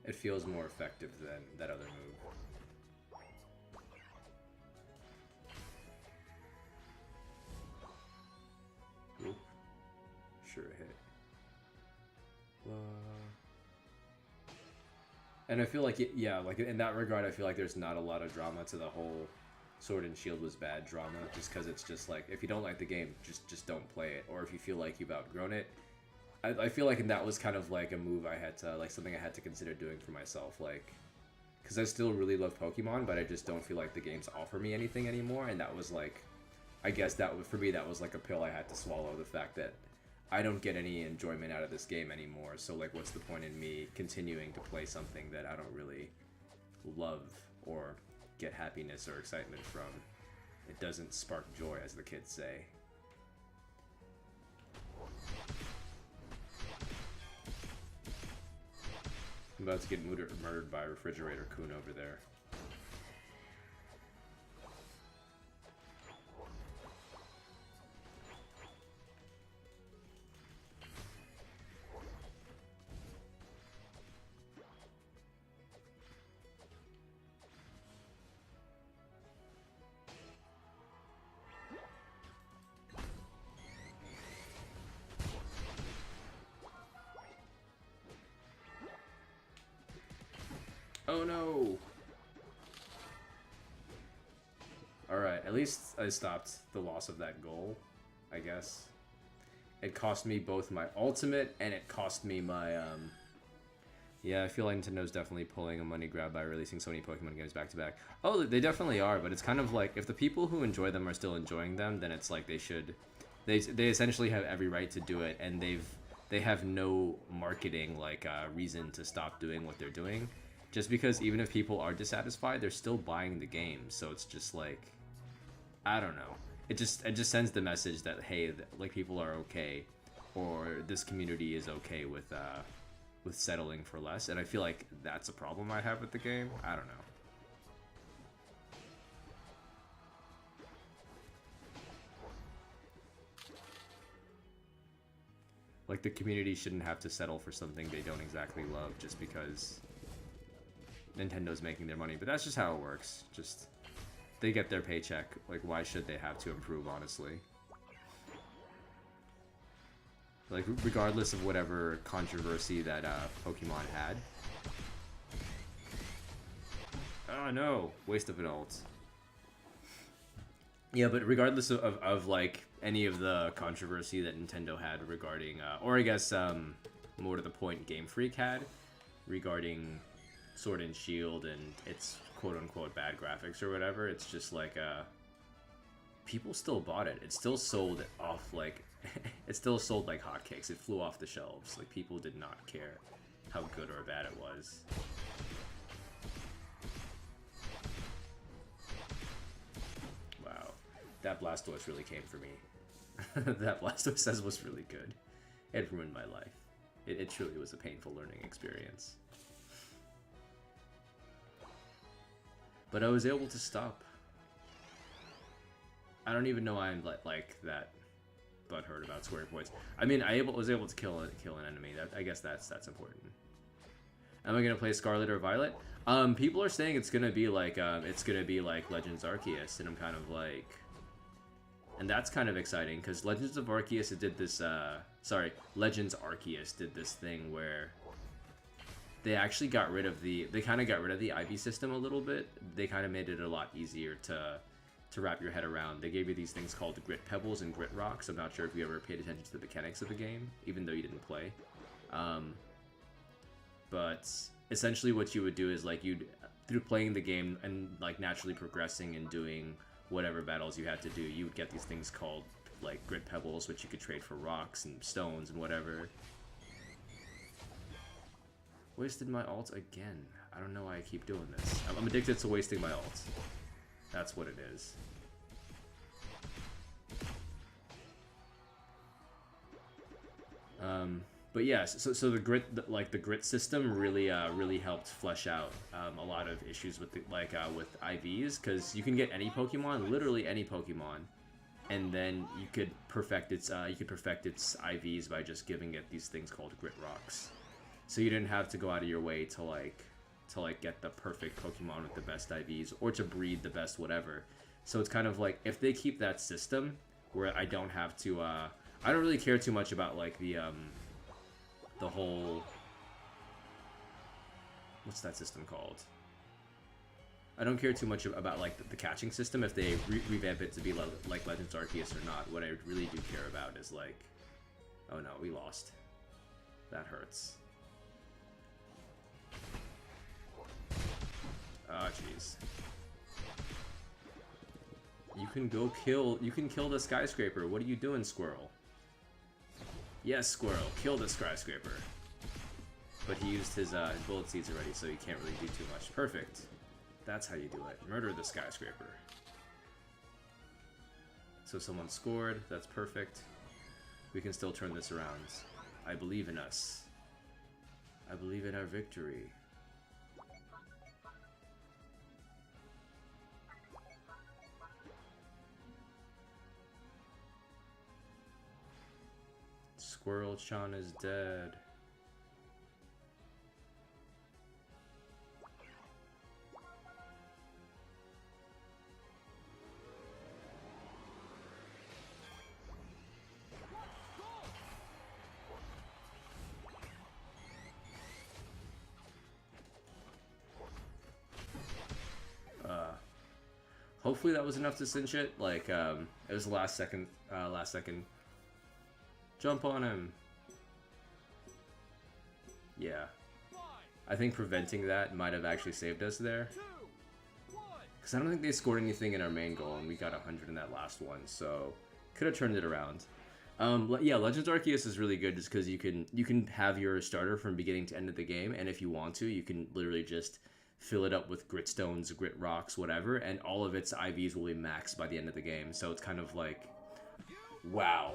It feels more effective than that other move. Oop. Sure hit. And I feel like, yeah, like in that regard, I feel like there's not a lot of drama to the whole Sword and Shield was bad drama, just because it's just like, if you don't like the game, just don't play it. Or if you feel like you've outgrown it, I feel like that was kind of like a move I had to, like something I had to consider doing for myself, like, because I still really love Pokemon, but I just don't feel like the games offer me anything anymore, and that was like, I guess that was, for me, that was like a pill I had to swallow, the fact that I don't get any enjoyment out of this game anymore, so like what's the point in me continuing to play something that I don't really love or get happiness or excitement from? It doesn't spark joy, as the kids say. I'm about to get murdered by Refrigerator Kun over there. Oh no! Alright, at least I stopped the loss of that goal, I guess. It cost me both my ultimate, and it cost me my, Yeah, I feel like Nintendo's definitely pulling a money grab by releasing so many Pokemon games back to back. Oh, they definitely are, but it's kind of like, if the people who enjoy them are still enjoying them, then it's like they should... They essentially have every right to do it, and they have no marketing, like, reason to stop doing what they're doing. Just because even if people are dissatisfied, they're still buying the game, so it's just like, I don't know. It just sends the message that, hey, like, people are okay, or this community is okay with settling for less, and I feel like that's a problem I have with the game. I don't know. Like, the community shouldn't have to settle for something they don't exactly love just because Nintendo's making their money, but that's just how it works. Just, they get their paycheck. Like, why should they have to improve, honestly? Like, regardless of whatever controversy that Pokemon had. Oh no, waste of an ult. Yeah, but regardless of like any of the controversy that Nintendo had regarding, or I guess more to the point, Game Freak had regarding Sword and Shield and its quote-unquote bad graphics or whatever, it's just like people still bought it. It still sold off like it still sold like hotcakes. It flew off the shelves. Like, people did not care how good or bad it was. Wow, that Blastoise really came for me. That Blastoise was really good. It ruined my life. It truly was a painful learning experience. But I was able to stop. I don't even know why I'm like that butthurt about scoring points. I mean, was able to kill an enemy. I guess that's important. Am I gonna play Scarlet or Violet? People are saying it's gonna be like Legends Arceus, and I'm kind of like, and that's kind of exciting because Legends of Arceus did this. Legends Arceus did this thing where they actually got rid of the IV system a little bit. They kind of made it a lot easier to wrap your head around. They gave you these things called Grit Pebbles and Grit Rocks. I'm not sure if you ever paid attention to the mechanics of the game, even though you didn't play. But essentially what you would do is, like, through playing the game and like naturally progressing and doing whatever battles you had to do, you would get these things called like Grit Pebbles, which you could trade for rocks and stones and whatever. Wasted my ult again. I don't know why I keep doing this. I'm addicted to wasting my ult. That's what it is. But yeah, so the grit system really helped flesh out a lot of issues with with IVs, because you can get any Pokemon, literally any Pokemon, and then you could perfect its IVs by just giving it these things called Grit Rocks. So you didn't have to go out of your way to get the perfect Pokemon with the best IVs, or to breed the best whatever. So it's kind of like, if they keep that system where I don't have to, I don't really care too much about like the whole, what's that system called? I don't care too much about like the catching system, if they revamp it to be like Legends Arceus or not. What I really do care about is like, oh no, we lost. That hurts. Ah, jeez. You can kill the skyscraper. What are you doing, Squirrel? Yes, Squirrel, kill the skyscraper. But he used his bullet seeds already, so he can't really do too much. Perfect. That's how you do it. Murder the skyscraper. So someone scored. That's perfect. We can still turn this around. I believe in us. I believe in our victory. Squirrel-chan is dead. Hopefully that was enough to cinch it. Like, it was the last second. Jump on him. Yeah. I think preventing that might have actually saved us there. Because I don't think they scored anything in our main goal, and we got 100 in that last one, so could have turned it around. Yeah, Legends Arceus is really good just because you can have your starter from beginning to end of the game, and if you want to, you can literally just fill it up with Grit Stones, Grit Rocks, whatever, and all of its IVs will be maxed by the end of the game. So it's kind of like, wow.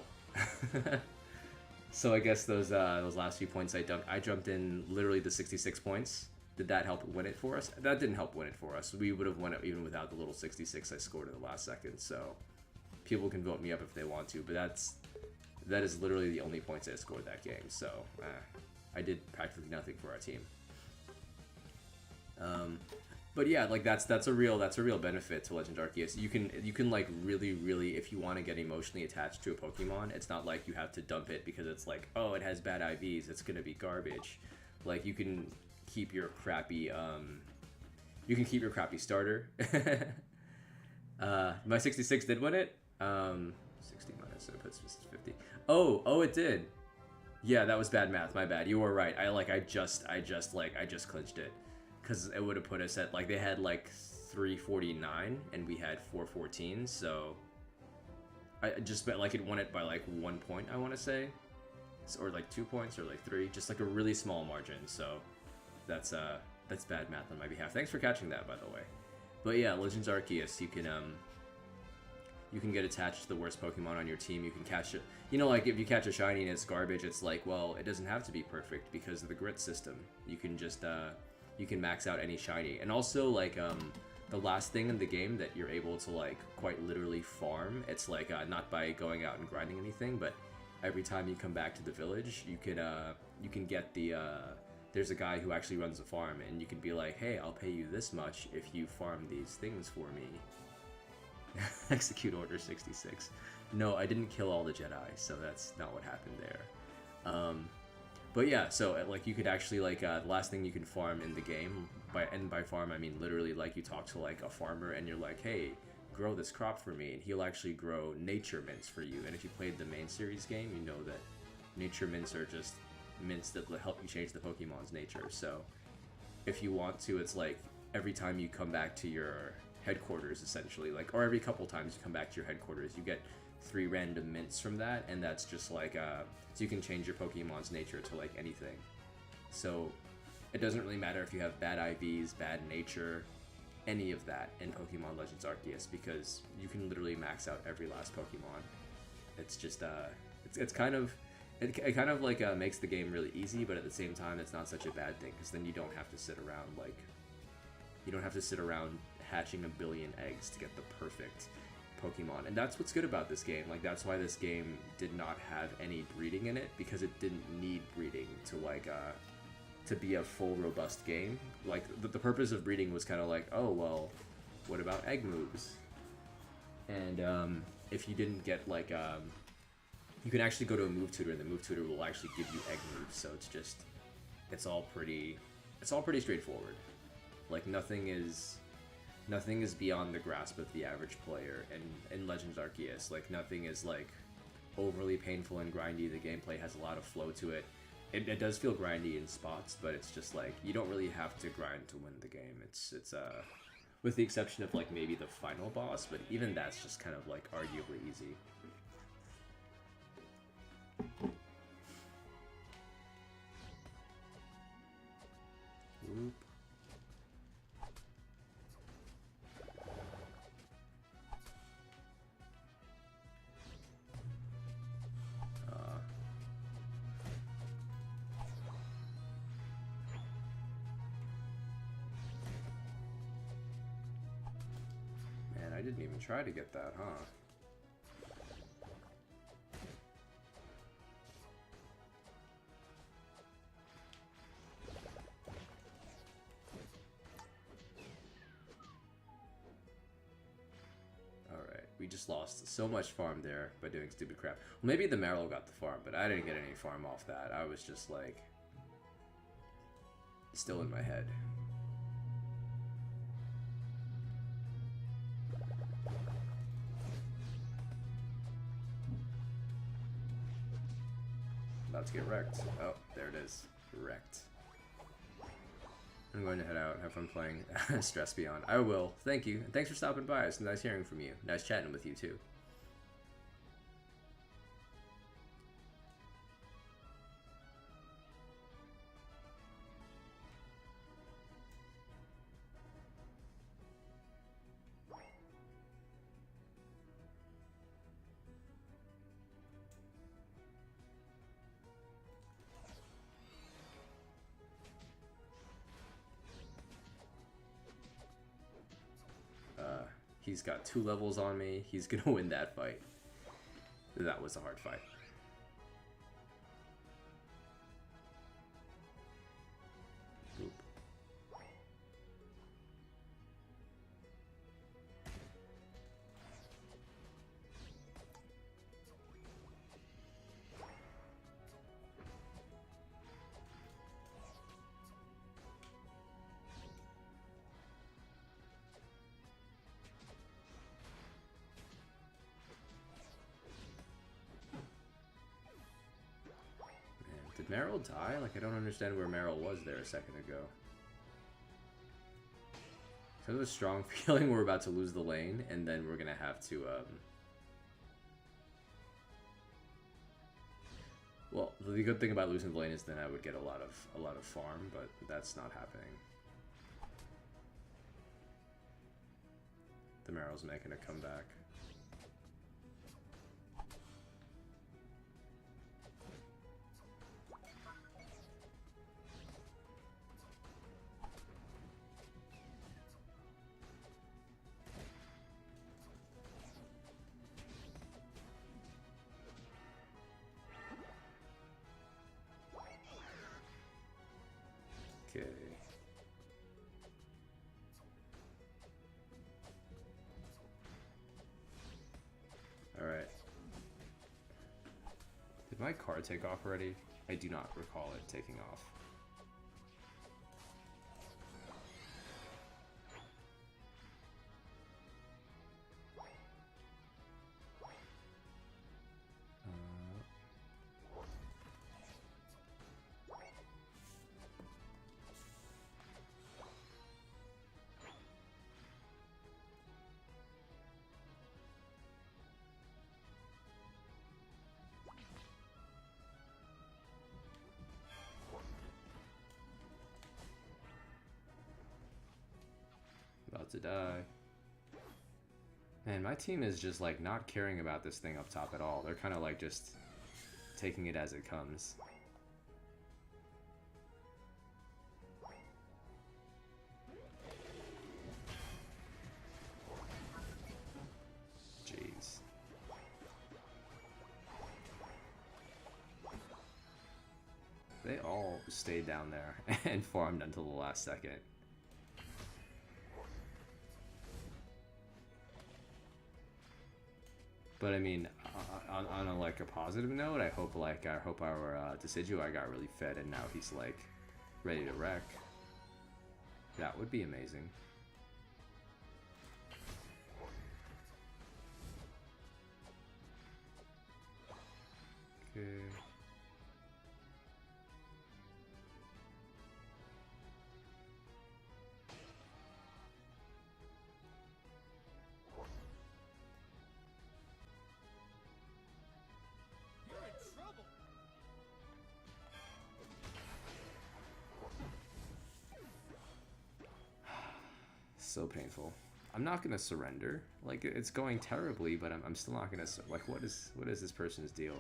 So I guess those last few points I jumped in literally the 66 points. Did that help win it for us? That didn't help win it for us. We would have won it even without the little 66 I scored in the last second. So people can vote me up if they want to, but that is literally the only points I scored that game. So I did practically nothing for our team. But yeah, like that's a real benefit to Legend Arceus. You can like really, if you want to get emotionally attached to a Pokemon, it's not like you have to dump it because it's like, oh, it has bad IVs, it's gonna be garbage. Like you can keep your crappy starter. My 66 did win it. 60 minus, so it puts 50. Oh, it did. Yeah, that was bad math. My bad. You were right. I just clinched it, because it would have put us at like they had like 349 and we had 414. So I just bet like it won it by like 1 point. I want to say, or like 2 points or like 3, just like a really small margin. So that's bad math on my behalf. Thanks for catching that, by the way. But yeah, Legends Arceus, you can get attached to the worst Pokemon on your team. You can catch it. You know, like if you catch a shiny and it's garbage, it's like, well, it doesn't have to be perfect because of the grit system. You can just you can max out any shiny. And also like the last thing in the game that you're able to like quite literally farm. It's like not by going out and grinding anything, but every time you come back to the village, you can get the there's a guy who actually runs a farm, and you can be like, hey, I'll pay you this much if you farm these things for me. Execute Order 66. No, I didn't kill all the Jedi, so that's not what happened there. But yeah, so like you could actually like the last thing you can farm in the game, by farm I mean literally, like you talk to like a farmer and you're like, hey, grow this crop for me, and he'll actually grow nature mints for you. And if you played the main series game, you know that nature mints are just mints that will help you change the Pokemon's nature. So if you want to, it's like every time you come back to your headquarters, essentially, like, or every couple times you come back to your headquarters, you get 3 random mints from that, and that's just like so you can change your Pokemon's nature to like anything. So it doesn't really matter if you have bad IVs, bad nature, any of that in Pokemon Legends Arceus, because you can literally max out every last Pokemon. It's just it's kind of it kind of like makes the game really easy, but at the same time it's not such a bad thing, because then you don't have to sit around hatching a billion eggs to get the perfect Pokemon. And that's what's good about this game. Like that's why this game did not have any breeding in it, because it didn't need breeding to like to be a full robust game. Like the purpose of breeding was kind of like, oh well, what about egg moves? And if you didn't get like you can actually go to a move tutor, and the move tutor will actually give you egg moves. So it's all pretty straightforward. Like nothing is beyond the grasp of the average player in Legends Arceus. Like nothing is like overly painful and grindy. The gameplay has a lot of flow to it. It does feel grindy in spots, but it's just like you don't really have to grind to win the game. It's with the exception of like maybe the final boss, but even that's just kind of like arguably easy. Whoop. Man, I didn't even try to get that, huh? We just lost so much farm there by doing stupid crap. Well, maybe the Marill got the farm, but I didn't get any farm off that. I was just like still in my head. About to get wrecked. Oh, there it is. Wrecked. I'm going to head out, have fun playing Espeon. I will. Thank you. And thanks for stopping by. It's nice hearing from you. Nice chatting with you, too. He's got 2 levels on me. He's gonna win that fight. That was a hard fight. Oop. Did Meryl die? Like, I don't understand where Meryl was there a second ago. So I have a strong feeling we're about to lose the lane, and then we're gonna have to, well, the good thing about losing the lane is then I would get a lot of farm, but that's not happening. The Meryl's making a comeback. Okay. Alright. Did my car take off already? I do not recall it taking off. About to die. Man, my team is just like not caring about this thing up top at all. They're kind of like just taking it as it comes. Jeez. They all stayed down there and farmed until the last second. But I mean, on a, like a positive note, I hope our Decidueye got really fed and now he's like ready to wreck. That would be amazing. Okay. So painful. I'm not gonna surrender. Like, it's going terribly, but I'm still not gonna like. What is this person's deal?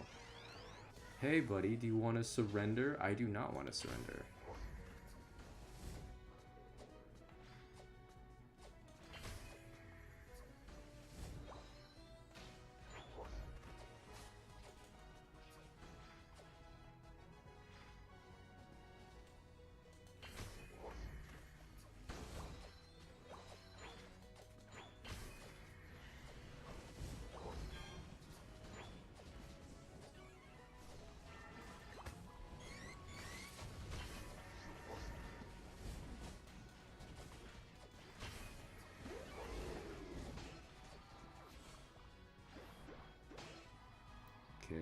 Hey, buddy, do you want to surrender? I do not want to surrender. Okay.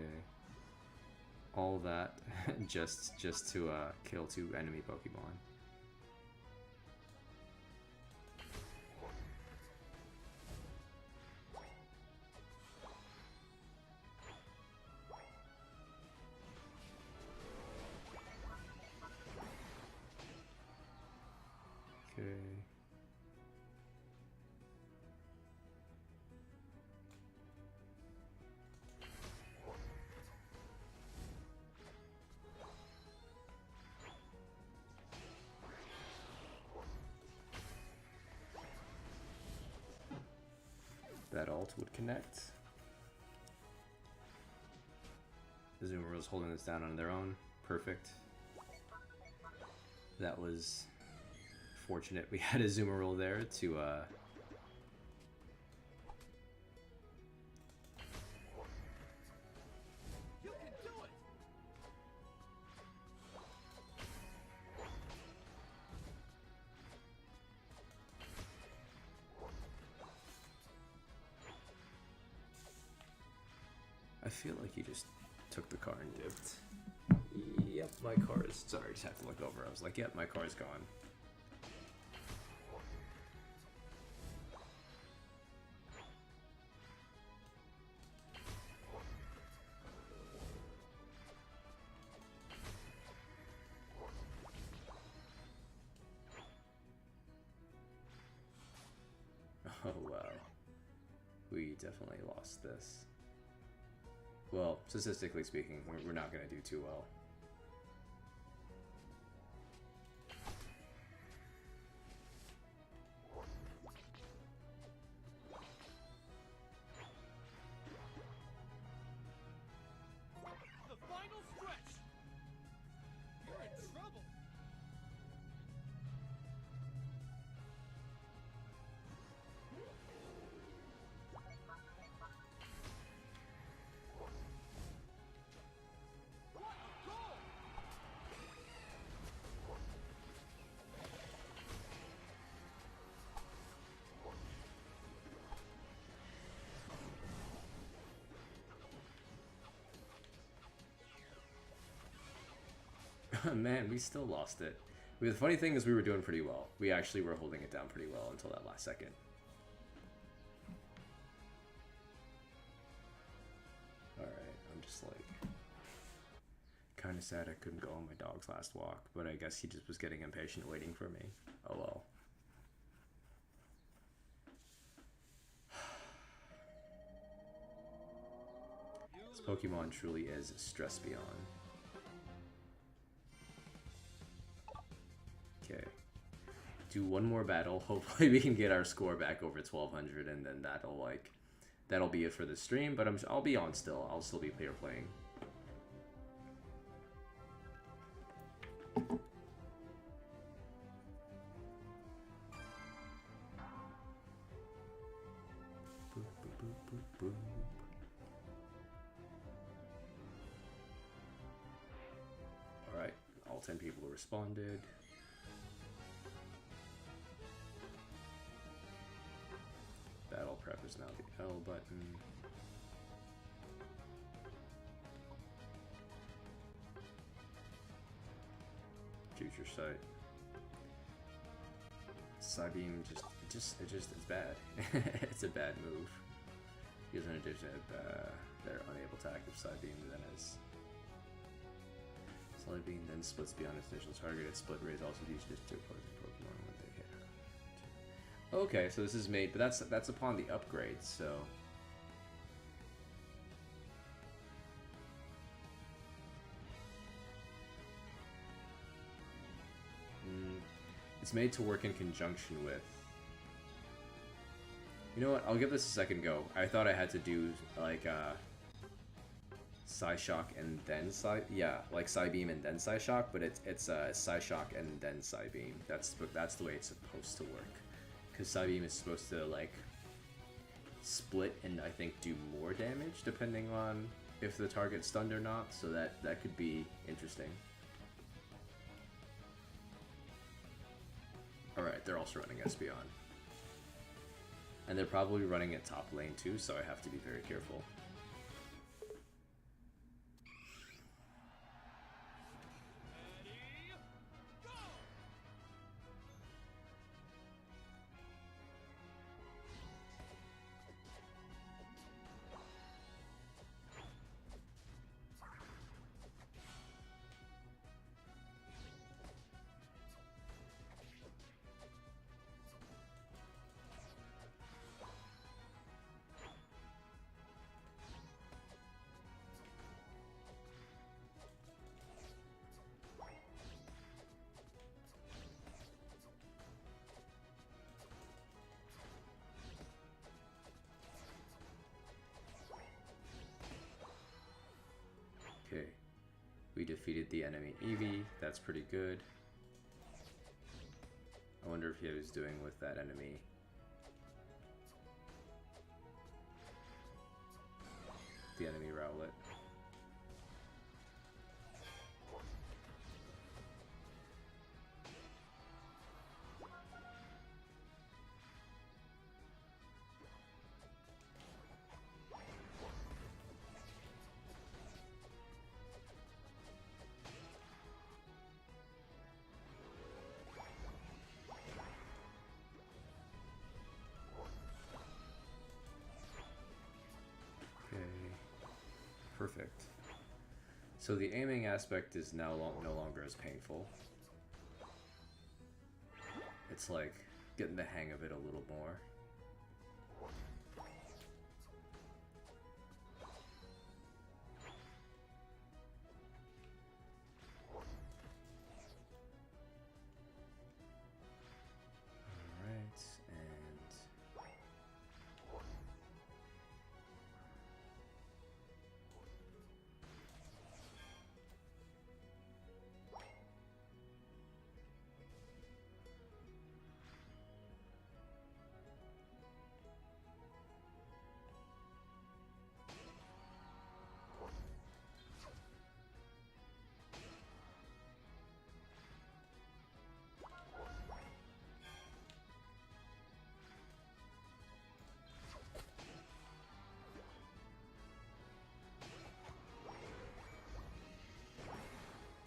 All that just to kill 2 enemy Pokemon. Okay. That ult would connect. The Zoomer's holding this down on their own. Perfect. That was fortunate we had a Zoomerl there to You can do it. I feel like he just took the car and dipped. Yeah. yep, my car is... Sorry, I just have to look over. I was like, yep, my car's gone. Oh, wow. We definitely lost this. Well, statistically speaking, we're not going to do too well. The final stretch. You're in trouble. What a goal! Man, we still lost it. The funny thing is we were doing pretty well. We actually were holding it down pretty well until that last second. Alright, I'm just like... kind of sad I couldn't go on my dog's last walk, but I guess he just was getting impatient waiting for me. Oh well. This Pokemon truly is Espeon. Okay. Do one more battle. Hopefully we can get our score back over 1200, and then that'll be it for the stream. But I'll be on still. I'll still be playing. All right, all 10 people responded. Battle prep is now the L button. Future sight. Psybeam it's bad. It's a bad move. Because in addition, they're unable to active Psybeam, then as Psybeam then splits beyond its initial target. Its split rays also used to opposing Pokemon when they hit. Okay, so this is made, but that's upon the upgrade, so. It's made to work in conjunction with. You know what? I'll give this a second go. I thought I had to do like Psyshock and then like Psybeam and then Psyshock, but it's Psyshock and then Psybeam. That's the way it's supposed to work. Because Psybeam is supposed to like split and I think do more damage depending on if the target's stunned or not. So that could be interesting. Alright, they're also running Espeon. And they're probably running at top lane too, so I have to be very careful. Okay, we defeated the enemy Eevee. That's pretty good. I wonder if he was doing with that enemy. The enemy Rowlet. So the aiming aspect is now no longer as painful. It's like getting the hang of it a little more. Alright, and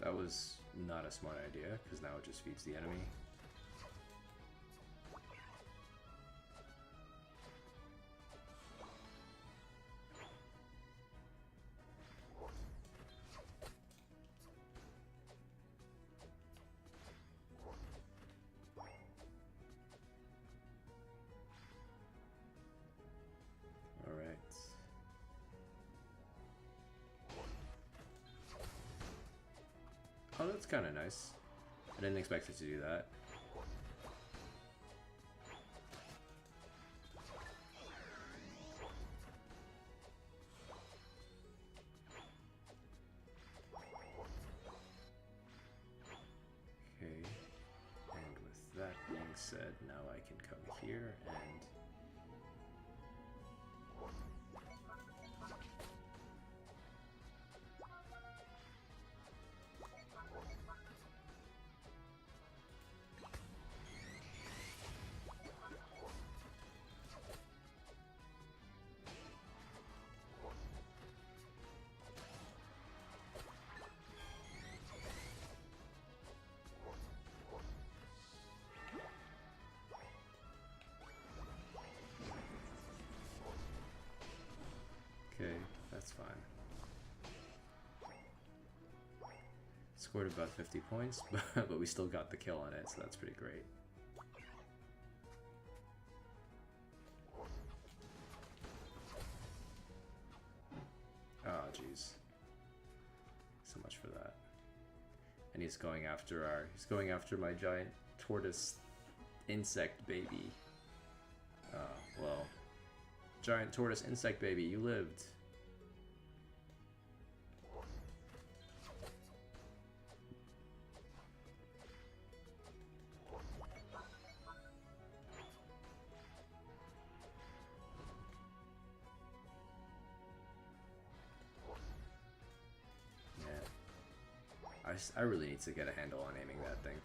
that was not a smart idea, because now it just feeds the enemy. Alright. Oh, that's kind of nice. I didn't expect it to do that. Okay, and with that being said, now I can come here and... Okay, that's fine. Scored about 50 points, but we still got the kill on it, so that's pretty great. Oh, jeez. So much for that. And he's going after my giant tortoise insect baby. Well, giant tortoise insect baby, you lived. Yeah. I really need to get a handle on aiming that thing.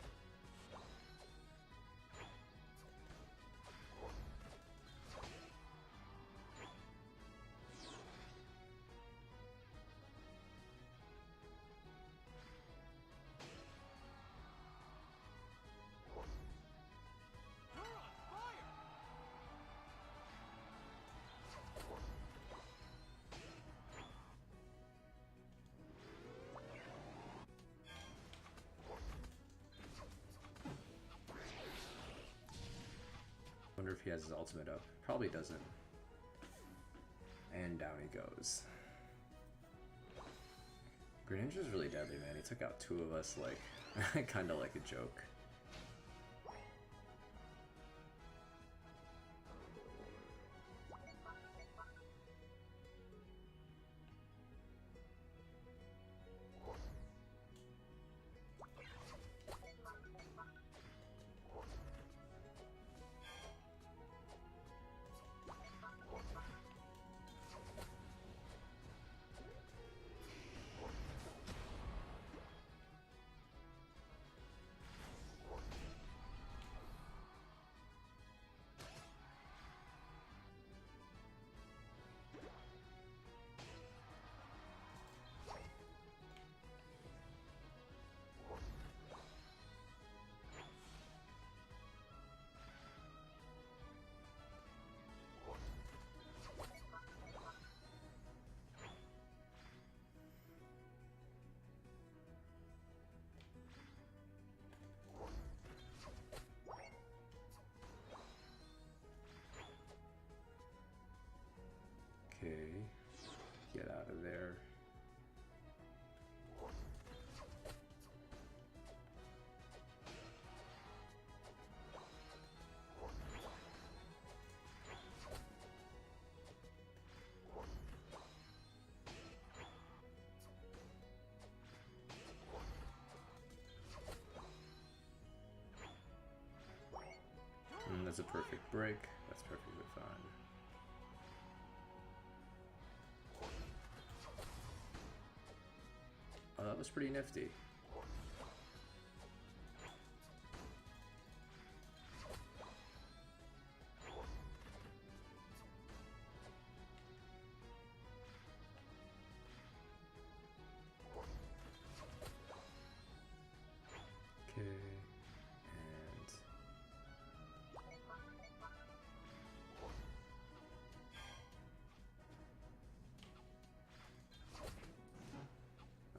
Wonder if he has his ultimate up. Probably doesn't. And down he goes. Greninja's really deadly, man. He took out two of us like kinda like a joke. That's a perfect break. That's perfectly fine. Oh, that was pretty nifty. Okay, and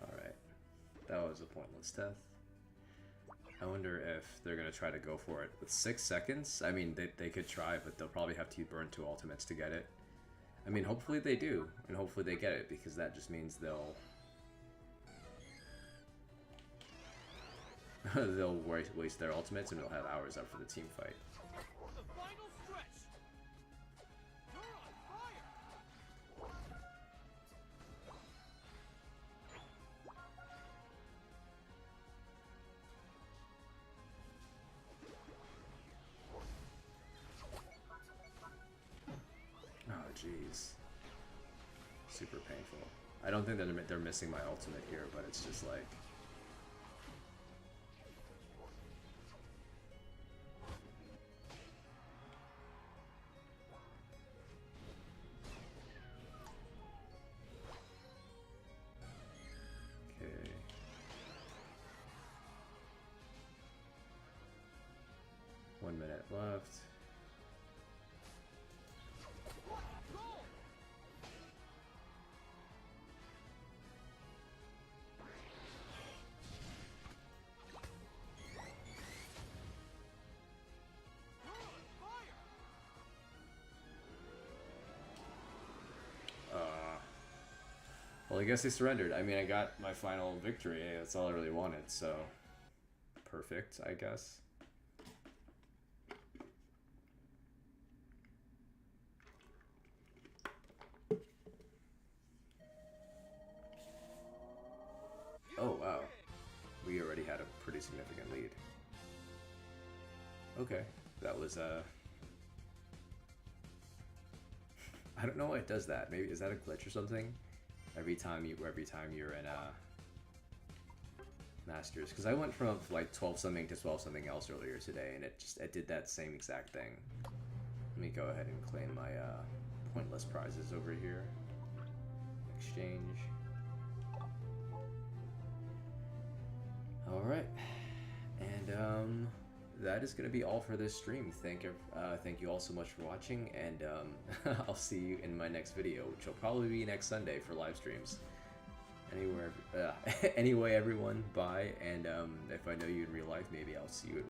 all right, that was a pointless death. I wonder if they're gonna try to go for it with 6 seconds. I mean, they could try, but they'll probably have to burn 2 ultimates to get it. I mean, hopefully they do, and hopefully they get it, because that just means they'll they'll waste their ultimates and we'll have hours up for the team fight. The final stretch. You're on fire. Oh, jeez. Super painful. I don't think that they're missing my ultimate here, but it's just like... Okay. 1 minute left. Go. You're on fire. Well, I guess they surrendered. I mean, I got my final victory. That's all I really wanted, so... Perfect, I guess. Oh, wow. We already had a pretty significant lead. Okay, that was, I don't know why it does that. Maybe, is that a glitch or something? Every time you're in, Masters. Because I went from, like, 12-something to 12-something else earlier today, and it did that same exact thing. Let me go ahead and claim my, pointless prizes over here. Exchange. Alright, and that is going to be all for this stream. Thank you all so much for watching, and I'll see you in my next video, which will probably be next Sunday for live streams. Anyway, everyone, bye, and if I know you in real life, maybe I'll see you at